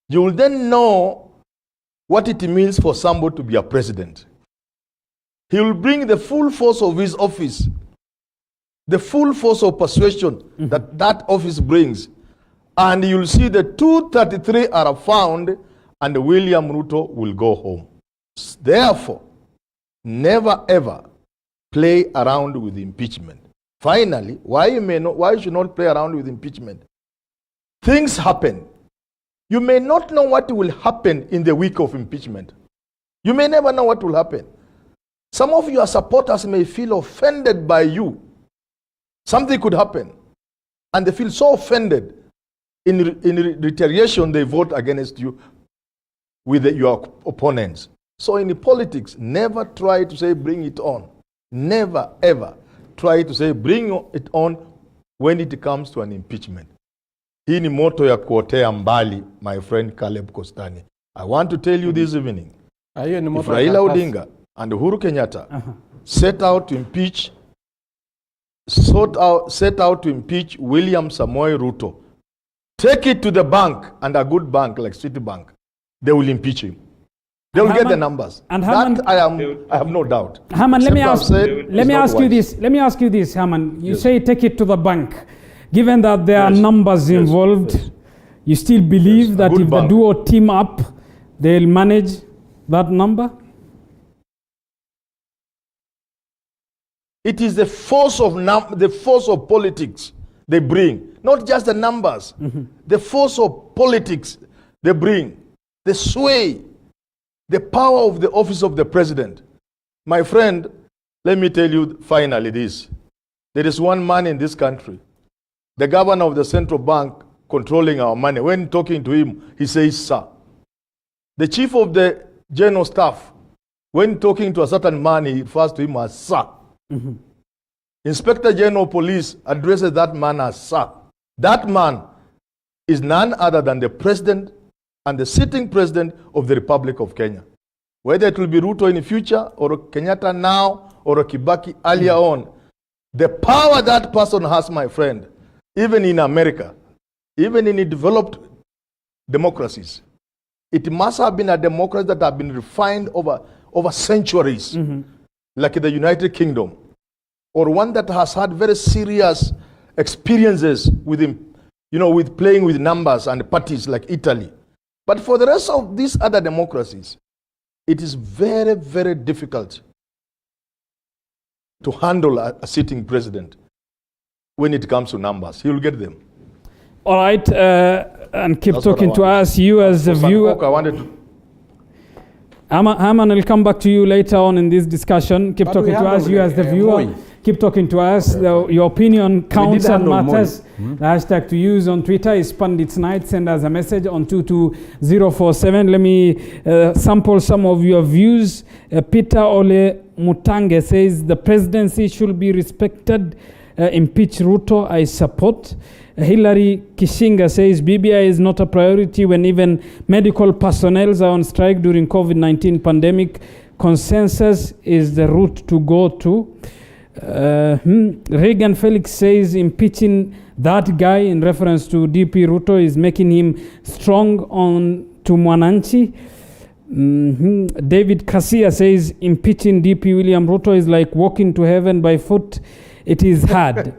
S4: You'll then know what it means for somebody to be a president. He will bring the full force of his office, the full force of persuasion that office brings, and you'll see the 233 are found and William Ruto will go home. Therefore, never ever play around with impeachment. Finally, why you should not play around with impeachment? Things happen. You may not know what will happen in the week of impeachment. You may never know what will happen. Some of your supporters may feel offended by you. Something could happen. And they feel so offended. In retaliation, they vote against you with your opponents. So in the politics, never try to say bring it on. Never ever try to say bring it on when it comes to an impeachment. Hii ni moto ya kuotea mbali, my friend Caleb Kostani. I want to tell you this evening, if Raila Odinga and Uhuru Kenyatta set out to impeach William Samoei Ruto, take it to the bank, and a good bank like Citibank, they will impeach him. They will get the numbers. And Herman, that I have no doubt.
S1: Herman, let me ask you this, Herman. You say take it to the bank. Given that there are numbers involved, you still believe that if the duo team up, they'll manage that number?
S4: It is the force of politics they bring, not just the numbers. The force of politics they bring, the sway, the power of the office of the president. My friend, let me tell you finally this. There is one man in this country, the governor of the central bank controlling our money. When talking to him, he says, sir. The chief of the general staff, when talking to a certain man, he refers to him as sir. Inspector General Police addresses that man as sir. That man is none other than the president and the sitting president of the Republic of Kenya. Whether it will be Ruto in the future, or Kenyatta now, or Kibaki earlier on, The power that person has, my friend, even in America, even in developed democracies, it must have been a democracy that have been refined over centuries, like the United Kingdom, or one that has had very serious experiences with with playing with numbers and parties like Italy. But for the rest of these other democracies, it is very, very difficult to handle a sitting president when it comes to numbers. He will get them.
S1: All right, and keep talking to us. You as a viewer.
S4: I wanted to.
S1: Haman will come back to you later on in this discussion. Keep talking to us. You as the viewer. Keep talking to us. Your opinion counts and matters. The hashtag to use on Twitter is Pundits Night. Send us a message on 22047. Let me sample some of your views. Peter Ole Mutange says the presidency should be respected. Impeach Ruto, I support. Hillary Kishinga says BBI is not a priority when even medical personnel are on strike during COVID-19 pandemic. Consensus is the route to go to. Reagan Felix says impeaching that guy in reference to DP Ruto is making him strong on to Mwananchi. David Kasia says impeaching DP William Ruto is like walking to heaven by foot. It is hard.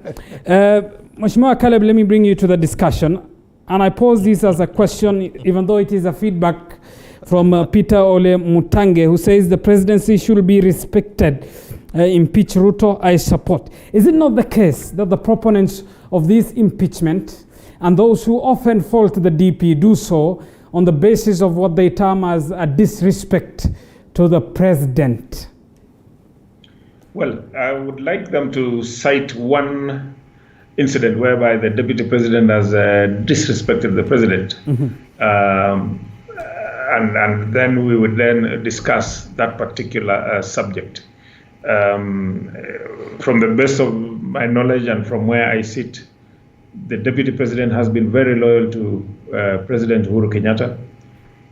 S1: Mheshimiwa Caleb, let me bring you to the discussion. And I pose this as a question, even though it is a feedback from Peter Ole Mutange, who says the presidency should be respected. Impeach Ruto, I support. Is it not the case that the proponents of this impeachment and those who often fault the DP do so on the basis of what they term as a disrespect to the president?
S2: Well, I would like them to cite one incident whereby the deputy president has disrespected the president. And then we would then discuss that particular subject. From the best of my knowledge and from where I sit, the deputy president has been very loyal to President Uhuru Kenyatta.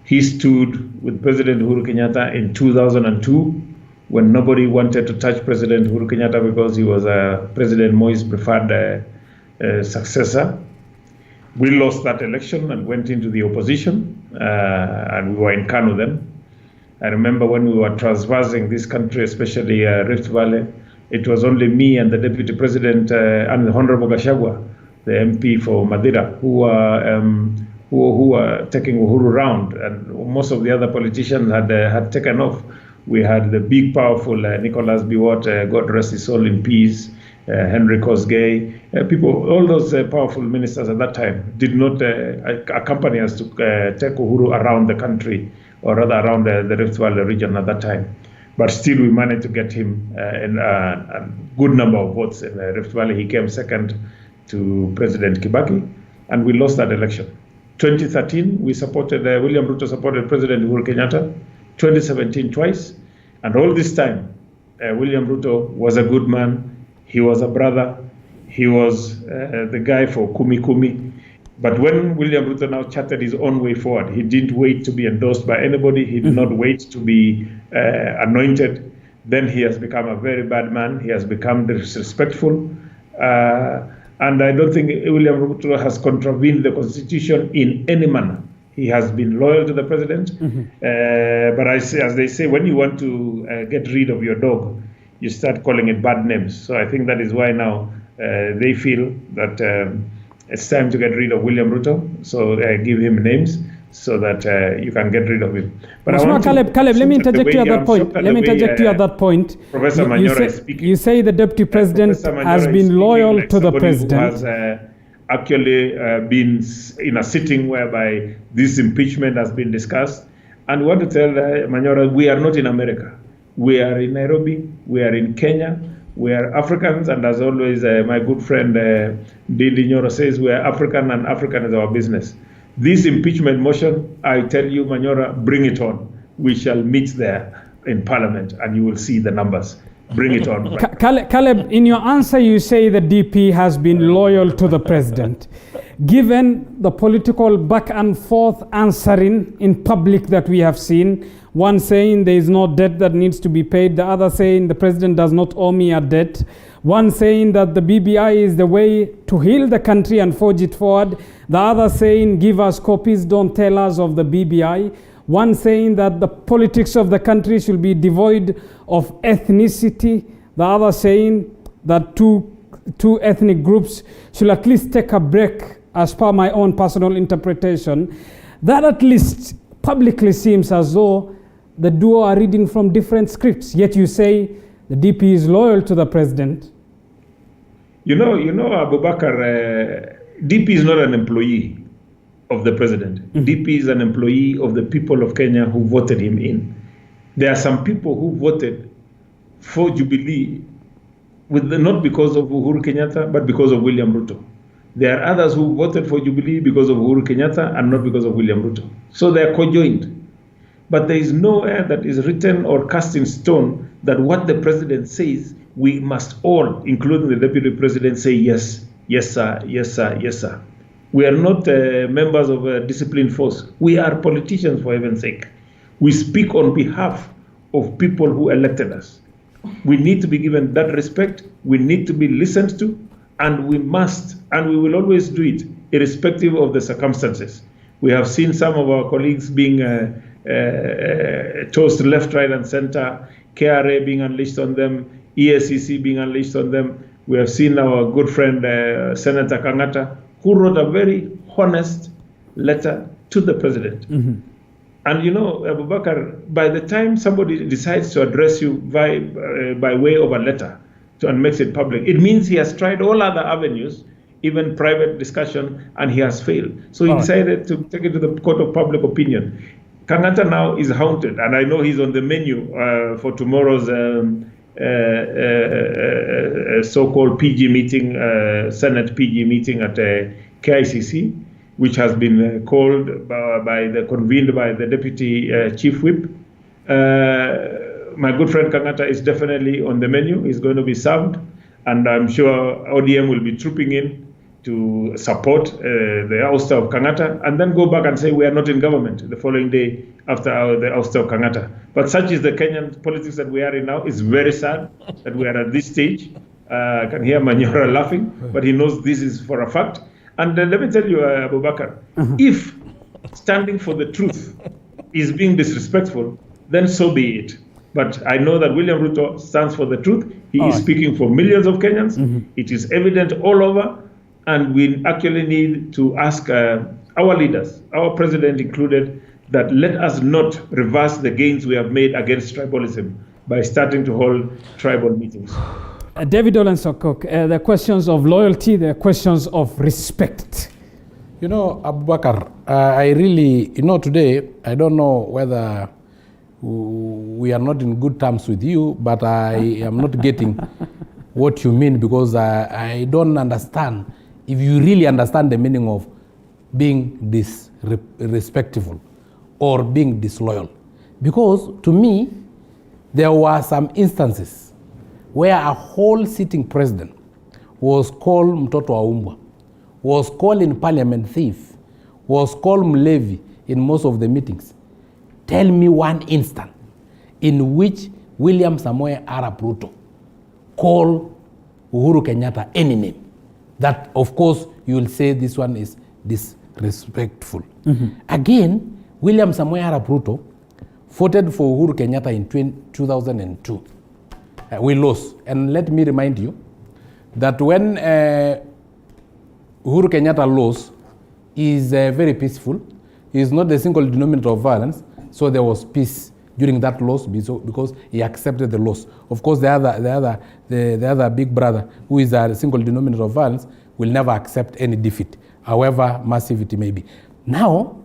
S2: He stood with President Uhuru Kenyatta in 2002 when nobody wanted to touch President Uhuru Kenyatta because he was President Moi's preferred successor. We lost that election and went into the opposition, and we were in Kano then. I remember when we were traversing this country, especially Rift Valley, it was only me and the deputy president and the Honorable Gachagua, the MP for Madira, who were taking Uhuru around, and most of the other politicians had taken off. We had the big, powerful Nicholas Biwott, God rest his soul in peace, Henry Kosgei, people, all those powerful ministers at that time did not accompany us to take Uhuru around the country, or rather around the Rift Valley region at that time. But still we managed to get him in a good number of votes in Rift Valley. He came second to President Kibaki, and we lost that election. 2013, we supported, William Ruto supported President Uhuru Kenyatta, 2017 twice, and all this time, William Ruto was a good man. He was a brother. He was the guy for Kumi Kumi. But when William Ruto now charted his own way forward, he didn't wait to be endorsed by anybody. He did not wait to be anointed. Then he has become a very bad man. He has become disrespectful. And I don't think William Ruto has contravened the constitution in any manner. He has been loyal to the president. But I say, as they say, when you want to get rid of your dog, you start calling it bad names. So I think that is why now they feel that it's time to get rid of William Ruto. So give him names so that you can get rid of him. But
S1: Caleb, let me interject you at that point. Let me interject you at that point.
S2: Professor Manyora is speaking.
S1: You say the deputy president has been loyal to the president.
S2: Who has actually been in a sitting whereby this impeachment has been discussed. And we want to tell Manyora, we are not in America. We are in Nairobi. We are in Kenya. We are Africans, and as always, my good friend Dindi Nyoro says, we are African, and African is our business. This impeachment motion, I tell you, Manyora, bring it on. We shall meet there in Parliament, and you will see the numbers. Bring it on.
S1: Caleb, in your answer, you say the DP has been loyal to the president. given the political back and forth answering in public that we have seen, one saying there is no debt that needs to be paid, the other saying the president does not owe me a debt, one saying that the BBI is the way to heal the country and forge it forward, the other saying give us copies, don't tell us of the BBI, one saying that the politics of the country should be devoid of ethnicity, the other saying that two ethnic groups should at least take a break, as per my own personal interpretation. That at least publicly seems as though the duo are reading from different scripts, yet you say the DP is loyal to the president.
S2: You know, Abubakar, DP is not an employee of the president. DP is an employee of the people of Kenya who voted him in. There are some people who voted for Jubilee not because of Uhuru Kenyatta, but because of William Ruto. There are others who voted for Jubilee because of Uhuru Kenyatta and not because of William Ruto. So they are conjoined. But there is nowhere that is written or cast in stone that what the president says, we must all, including the deputy president, say yes, yes sir, yes sir, yes sir. We are not members of a disciplined force. We are politicians, for heaven's sake. We speak on behalf of people who elected us. We need to be given that respect. We need to be listened to, and we must, and we will always do it, irrespective of the circumstances. We have seen some of our colleagues being tossed left, right, and center, KRA being unleashed on them, ESCC being unleashed on them. We have seen our good friend, Senator Kangata, who wrote a very honest letter to the president. And you know, Abubakar, by the time somebody decides to address you by way of a letter and makes it public, it means he has tried all other avenues, even private discussion, and he has failed. So he decided to take it to the court of public opinion. Kangata now is haunted, and I know he's on the menu for tomorrow's so-called PG meeting, Senate PG meeting at KICC, which has been called convened by the deputy chief whip. My good friend Kangata is definitely on the menu. He's going to be served, and I'm sure ODM will be trooping in to support the ouster of Kangata, and then go back and say we are not in government the following day after the ouster of Kangata. But such is the Kenyan politics that we are in now. It's very sad that we are at this stage. I can hear Manyora laughing, but he knows this is for a fact. And let me tell you, Abubakar, if standing for the truth is being disrespectful, then so be it. But I know that William Ruto stands for the truth. He is speaking for millions of Kenyans. It is evident all over. And we actually need to ask our leaders, our president included, that let us not reverse the gains we have made against tribalism by starting to hold tribal meetings.
S1: David Olensokok, the questions of loyalty, the questions of respect.
S3: You know, Abubakar, I really, today, I don't know whether we are not in good terms with you, but I am not getting what you mean, because I don't understand if you really understand the meaning of being disrespectful or being disloyal. Because to me, there were some instances where a whole sitting president was called Mtoto wa Umbwa, was called in parliament thief, was called Mlevi in most of the meetings. Tell me one instant in which William Samoei Arap Ruto called Uhuru Kenyatta any name. That, of course, you will say this one is disrespectful. Again, William Samoei Arap Ruto voted for Uhuru Kenyatta in 2002. We lost. And let me remind you that when Uhuru Kenyatta lost, he is very peaceful. He is not the single denominator of violence. So there was peace during that loss because he accepted the loss. Of course, the other big brother, who is a single denominator of violence, will never accept any defeat, however massive it may be. Now,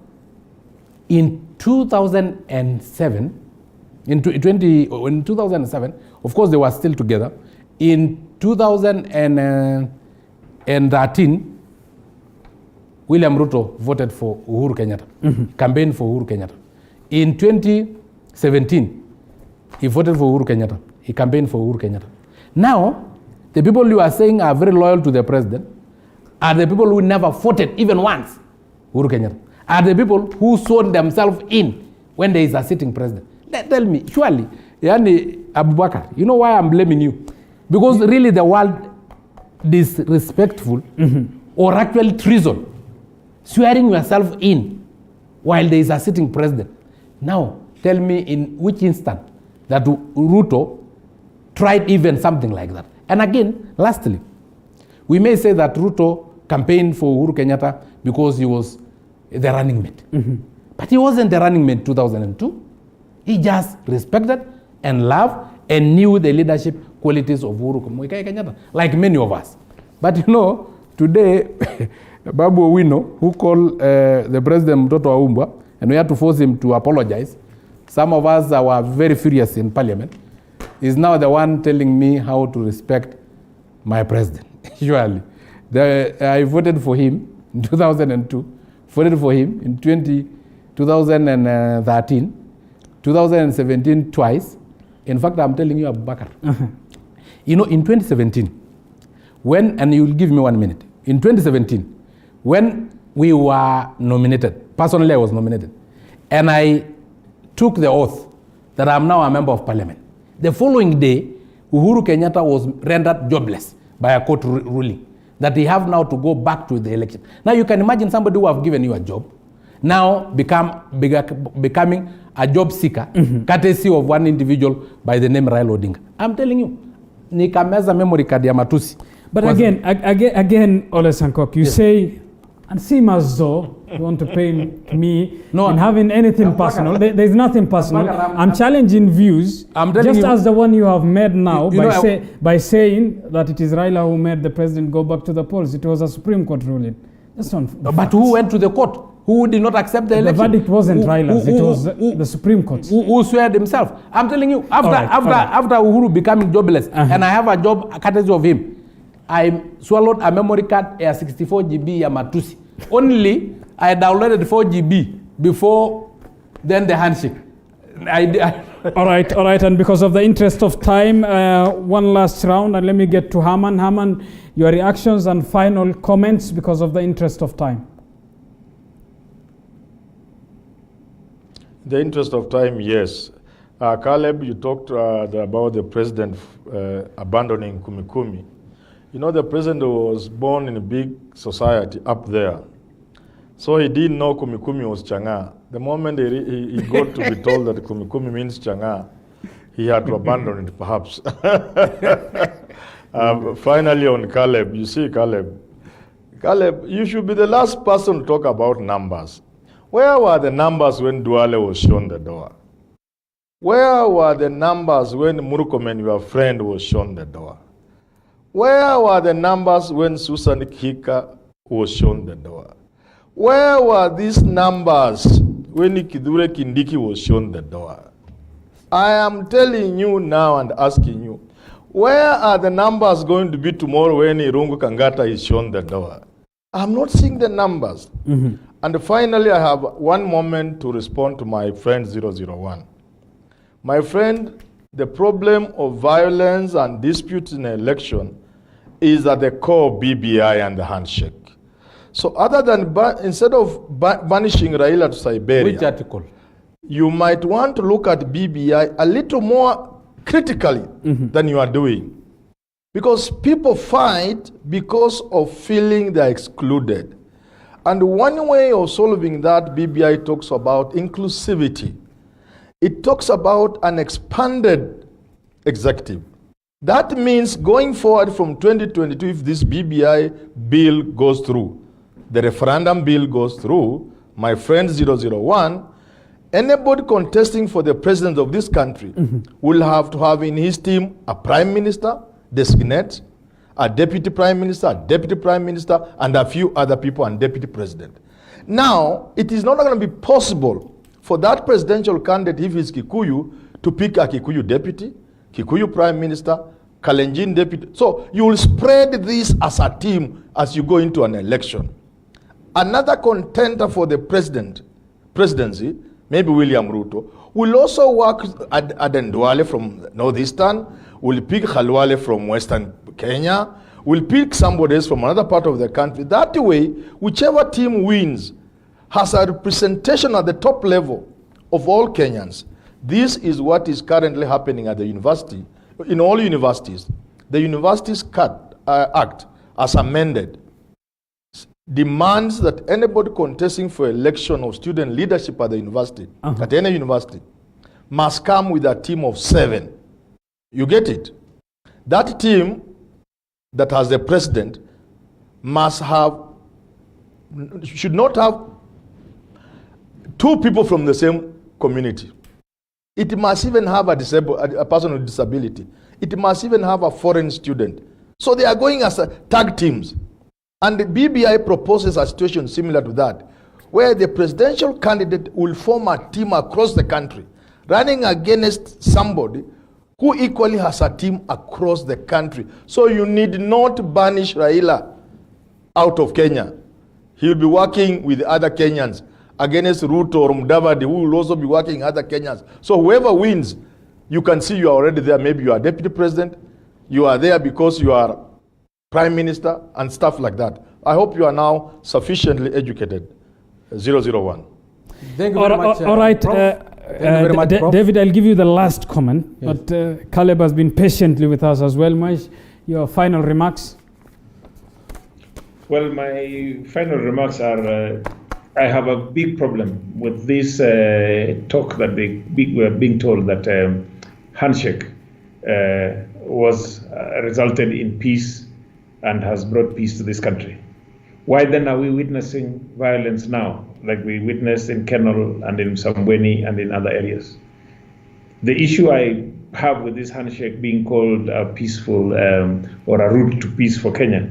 S3: in 2007, in 2007, of course, they were still together. In 2013, William Ruto voted for Uhuru Kenyatta, campaigned for Uhuru Kenyatta. In 2017, he voted for Uhuru Kenyatta. He campaigned for Uhuru Kenyatta. Now, the people you are saying are very loyal to the president are the people who never voted even once. Uhuru Kenyatta are the people who sworn themselves in when there is a sitting president. Tell me, surely, Yani Abubakar, you know why I'm blaming you? Because really the world disrespectful or actually treason, swearing yourself in while there is a sitting president. Now, tell me in which instant that Ruto tried even something like that. And again, lastly, we may say that Ruto campaigned for Uhuru Kenyatta because he was the running mate. But he wasn't the running mate in 2002. He just respected and loved and knew the leadership qualities of Uhuru Kenyatta, like many of us. But you know, today, Babu Owino, who called the president Mtoto wa Umbwa, and we had to force him to apologize. Some of us were very furious in parliament. Is now the one telling me how to respect my president. Surely. I voted for him in 2002, voted for him in 2013, 2017 twice. In fact, I'm telling you, Abubakar. You know, in 2017, and you'll give me 1 minute. In 2017, when we were nominated, personally I was nominated, and I took the oath that I'm now a member of parliament. The following day, Uhuru Kenyatta was rendered jobless by a court ruling that he have now to go back to the election. Now you can imagine somebody who have given you a job, now becoming a job seeker, courtesy of one individual by the name Raila Odinga. I'm telling you, nikameza memory card ya matusi.
S1: But again, Ole Sankok, you say, and seem as though you want to paint me in having anything personal. There's nothing personal. I'm challenging views, just as the one you have made now by saying that it is Raila who made the president go back to the polls. It was a Supreme Court ruling. That's not.
S3: But who went to the court? Who did not accept the election?
S1: The verdict wasn't Raila's. It was the Supreme Court.
S3: Who swore himself? I'm telling you, after Uhuru becoming jobless, and I have a job courtesy of him, I swallowed a memory card, a 64 GB ya matusi. Only I downloaded 4 GB before then the handshake.
S1: All right. And because of the interest of time, one last round, and let me get to Haman. Haman, your reactions and final comments because of the interest of time.
S4: The interest of time, yes. Caleb, you talked about the president abandoning Kumikumi. You know, the president was born in a big society up there. So he didn't know Kumikumi was Chang'aa. The moment he got to be told that Kumikumi means Chang'aa, he had to abandon it, perhaps. Finally, on Caleb, you see, Caleb, you should be the last person to talk about numbers. Where were the numbers when Duale was shown the door? Where were the numbers when Murkomen, your friend, was shown the door? Where were the numbers when Susan Kika was shown the door? Where were these numbers when Kidure Kindiki was shown the door? I am telling you now and asking you, where are the numbers going to be tomorrow when Irungu Kangata is shown the door? I'm not seeing the numbers. And finally, I have one moment to respond to my friend 001. My friend, the problem of violence and disputes in an election is at the core of BBI and the handshake. So other than, instead of banishing Raila to Siberia,
S3: which article?
S4: You might want to look at BBI a little more critically than you are doing. Because people fight because of feeling they're excluded. And one way of solving that, BBI talks about inclusivity. It talks about an expanded executive. That means going forward from 2022, if this BBI bill goes through, the referendum bill goes through, my friend 001, anybody contesting for the president of this country will have to have in his team a prime minister, the SIGNET, a deputy prime minister, and a few other people, and deputy president. Now, it is not going to be possible for that presidential candidate, if he's Kikuyu, to pick a Kikuyu deputy, Kikuyu prime minister, Kalenjin deputy. So you will spread this as a team as you go into an election. Another contender for the presidency, maybe William Ruto, will also work at Ndwale from Northeastern, will pick Khalwale from Western Kenya, will pick somebody else from another part of the country. That way, whichever team wins has a representation at the top level of all Kenyans. This is what is currently happening at the university, in all universities. The Universities Act, as amended, demands that anybody contesting for election of student leadership at the university, at any university, must come with a team of 7. You get it? That team that has the president should not have 2 people from the same community. It must even have a person with disability. It must even have a foreign student. So they are going as tag teams. And the BBI proposes a situation similar to that, where the presidential candidate will form a team across the country, running against somebody who equally has a team across the country. So you need not banish Raila out of Kenya. He'll be working with other Kenyans against Ruto or Mudavadi, who will also be working with other Kenyans. So whoever wins, you can see you are already there. Maybe you are deputy president. You are there because you are prime minister and stuff like that. I hope you are now sufficiently educated. 001.
S3: Thank you very much.
S1: All right. David, I'll give you the last comment,
S3: yes.
S1: But Caleb has been patiently with us as well. Moish, your final remarks?
S2: Well, my final remarks are I have a big problem with this talk that we are being told that handshake was resulted in peace and has brought peace to this country. Why then are we witnessing violence now, like we witnessed in Kenol and in Sambweni and in other areas? The issue I have with this handshake being called a peaceful or a route to peace for Kenya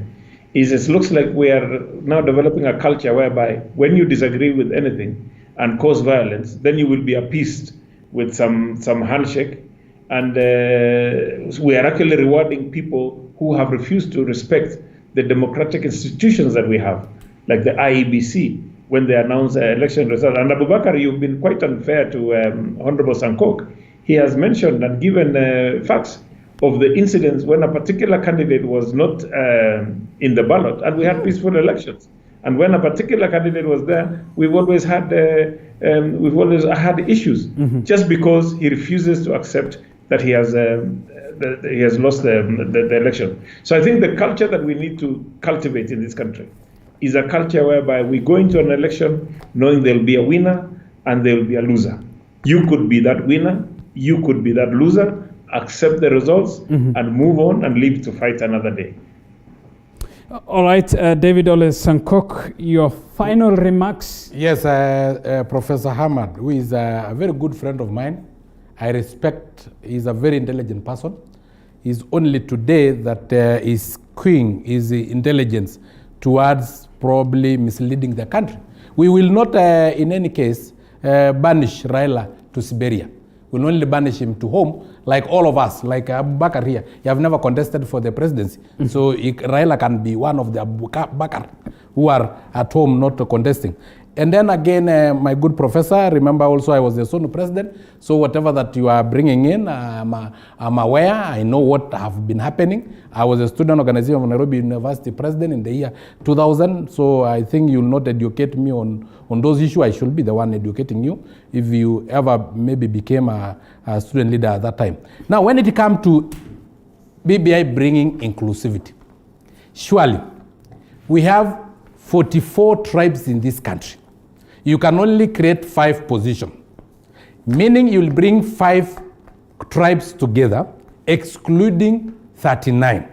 S2: is it looks like we are now developing a culture whereby when you disagree with anything and cause violence, then you will be appeased with some handshake. And we are actually rewarding people who have refused to respect the democratic institutions that we have, like the IEBC, when they announce election results. And Abubakar, you've been quite unfair to Honorable Sankok. He has mentioned and given facts of the incidents when a particular candidate was not in the ballot, and we had peaceful elections. And when a particular candidate was there, we've always had issues, just because he refuses to accept that he has lost the election. So I think the culture that we need to cultivate in this country is a culture whereby we go into an election knowing there will be a winner and there will be a loser. You could be that winner, you could be that loser. Accept the results and move on and live to fight another day.
S1: All right, David Ole Sankok, your final remarks?
S3: Yes, Professor Hamad, who is a very good friend of mine. I respect, he's a very intelligent person. It's only today that is skewing his intelligence towards probably misleading the country. We will not, in any case, banish Raila to Siberia. We'll only banish him to home, like all of us, like Abubakar here. You have never contested for the presidency. So Raila can be one of the Abubakar who are at home not contesting. And then again, my good professor, remember also I was the SONU president. So whatever that you are bringing in, I'm aware. I know what have been happening. I was a student organization of Nairobi University president in the year 2000. So I think you'll not educate me on those issues. I should be the one educating you if you ever maybe became a student leader at that time. Now, when it comes to BBI bringing inclusivity, surely we have 44 tribes in this country. You can only create 5 positions, meaning you'll bring 5 tribes together, excluding 39.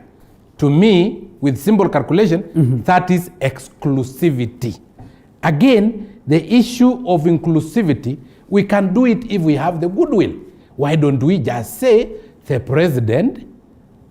S3: To me, with simple calculation, that is exclusivity. Again, the issue of inclusivity, we can do it if we have the goodwill. Why don't we just say the president,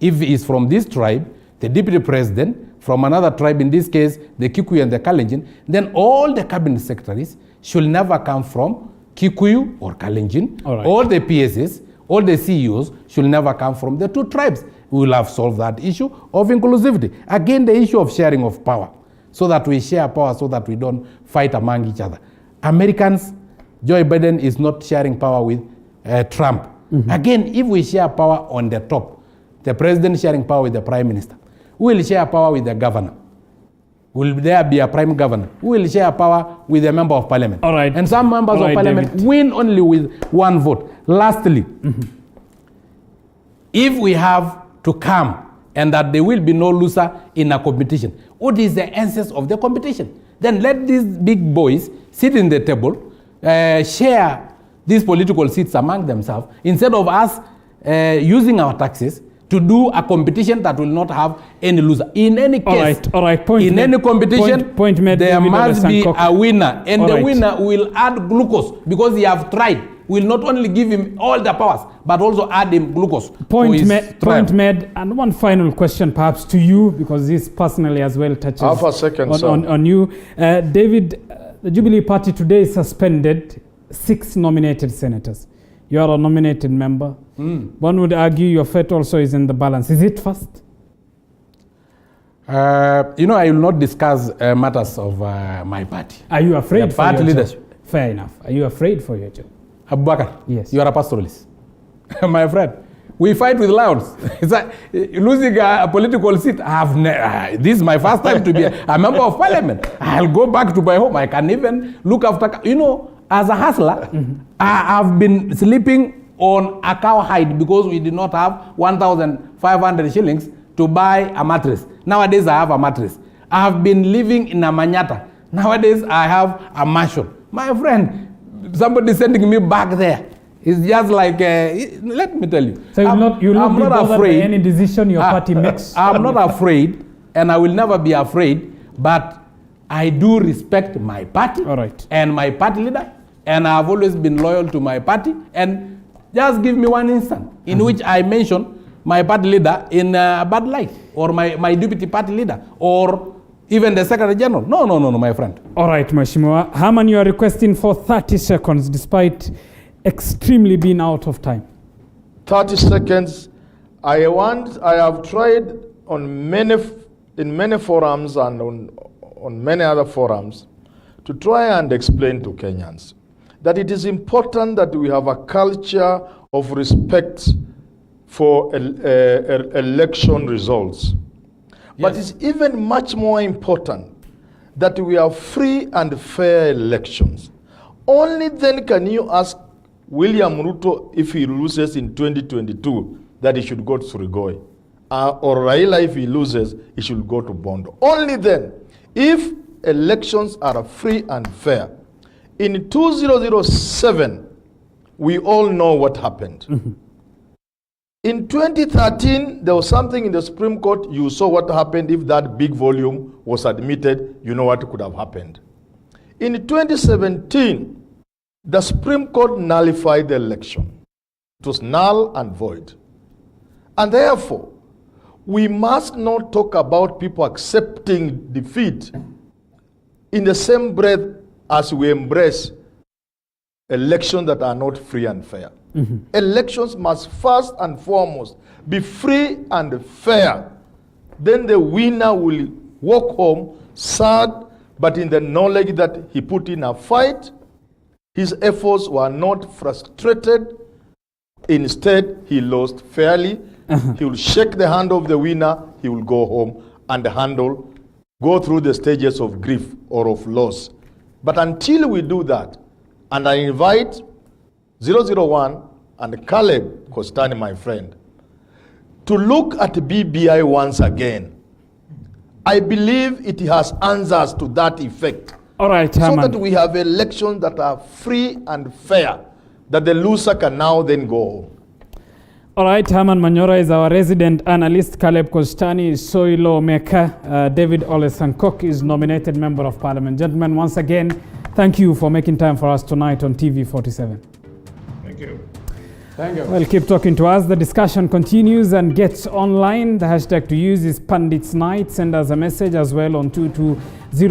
S3: if he is from this tribe, the deputy president, from another tribe, in this case, the Kikuyu and the Kalenjin, then all the cabinet secretaries should never come from Kikuyu or Kalenjin.
S1: Right.
S3: All the PSs, all the CEOs should never come from the 2 tribes. We will have solved that issue of inclusivity. Again, the issue of sharing of power, so that we share power, so that we don't fight among each other. Americans, Joe Biden is not sharing power with Trump. Again, if we share power on the top, the president sharing power with the prime minister, Who will share power with the governor? Will there be a prime governor? Who will share power with a member of parliament?
S1: All right.
S3: And some members of parliament
S1: David.
S3: win only with one vote. Lastly, if we have to come and that there will be no loser in a competition, what is the essence of the competition? Then let these big boys sit in the table, share these political seats among themselves, instead of us using our taxes to do a competition that will not have any loser. In any case,
S1: all right. Point
S3: in
S1: made.
S3: any competition,
S1: Point made,
S3: there
S1: David
S3: must be
S1: Olesankok.
S3: a winner, and
S1: All
S3: the
S1: right.
S3: winner will add glucose because he have tried. Will not only give him all the powers, but also add him glucose.
S1: Point made. And one final question, perhaps to you, because this personally as well touches
S4: Half a second,
S1: on you. David, the Jubilee Party today suspended 6 nominated senators. You are a nominated member. One would argue your fate also is in the balance. Is it first?
S3: I will not discuss matters of my party.
S1: Are you afraid
S3: The
S1: for
S3: party
S1: your
S3: leadership.
S1: job? Fair enough. Are you afraid for your job?
S3: Abubakar,
S1: Yes.
S3: you are a pastoralist. My friend, we fight with lions. It's like losing a political seat. This is my first time to be a member of parliament. I'll go back to my home. I can even look after, as a hustler, I have been sleeping on a cow hide because we did not have 1,500 shillings to buy a mattress. Nowadays, I have a mattress. I have been living in a manyatta. Nowadays, I have a mansion. My friend, somebody sending me back there. It's just like, let me tell you.
S1: So you'll not be bothered by any decision your party makes?
S3: I'm not afraid, and I will never be afraid, but I do respect my party.
S1: All right.
S3: And my party leader, and I have always been loyal to my party. And just give me one instant in which I mention my party leader in a bad light, or my deputy party leader, or even the Secretary General. No, my friend.
S1: All right, Mheshimiwa. Herman, you are requesting for 30 seconds despite extremely being out of time.
S4: 30 seconds. I have tried in many forums and on many other forums to try and explain to Kenyans that it is important that we have a culture of respect for election results. But it's even much more important that we have free and fair elections. Only then can you ask William Ruto, if he loses in 2022, that he should go to Surigoi. Or Raila, if he loses, he should go to Bondo. Only then, if elections are free and fair. In 2007, we all know what happened. In 2013, there was something in the Supreme Court. You saw what happened. If that big volume was admitted, you know what could have happened. In 2017, the Supreme Court nullified the election. It was null and void. And therefore, we must not talk about people accepting defeat in the same breath as we embrace elections that are not free and fair. Elections must first and foremost be free and fair. Then the winner will walk home sad, but in the knowledge that he put in a fight, his efforts were not frustrated. Instead, he lost fairly. He will shake the hand of the winner. He will go home and go through the stages of grief or of loss. But until we do that, and I invite 001 and Caleb Kostani, my friend, to look at BBI once again. I believe it has answers to that effect.
S1: All right, Herman.
S4: So that we have elections that are free and fair, that the loser can now then go home.
S1: All right, Herman Manyora is our resident analyst. Caleb Kostani is soy lawmaker. David Olesankok is nominated member of parliament. Gentlemen, once again, thank you for making time for us tonight on TV 47.
S2: Thank you.
S3: Thank you.
S1: Well, keep talking to us. The discussion continues and gets online. The hashtag to use is Pundits Night. Send us a message as well on 220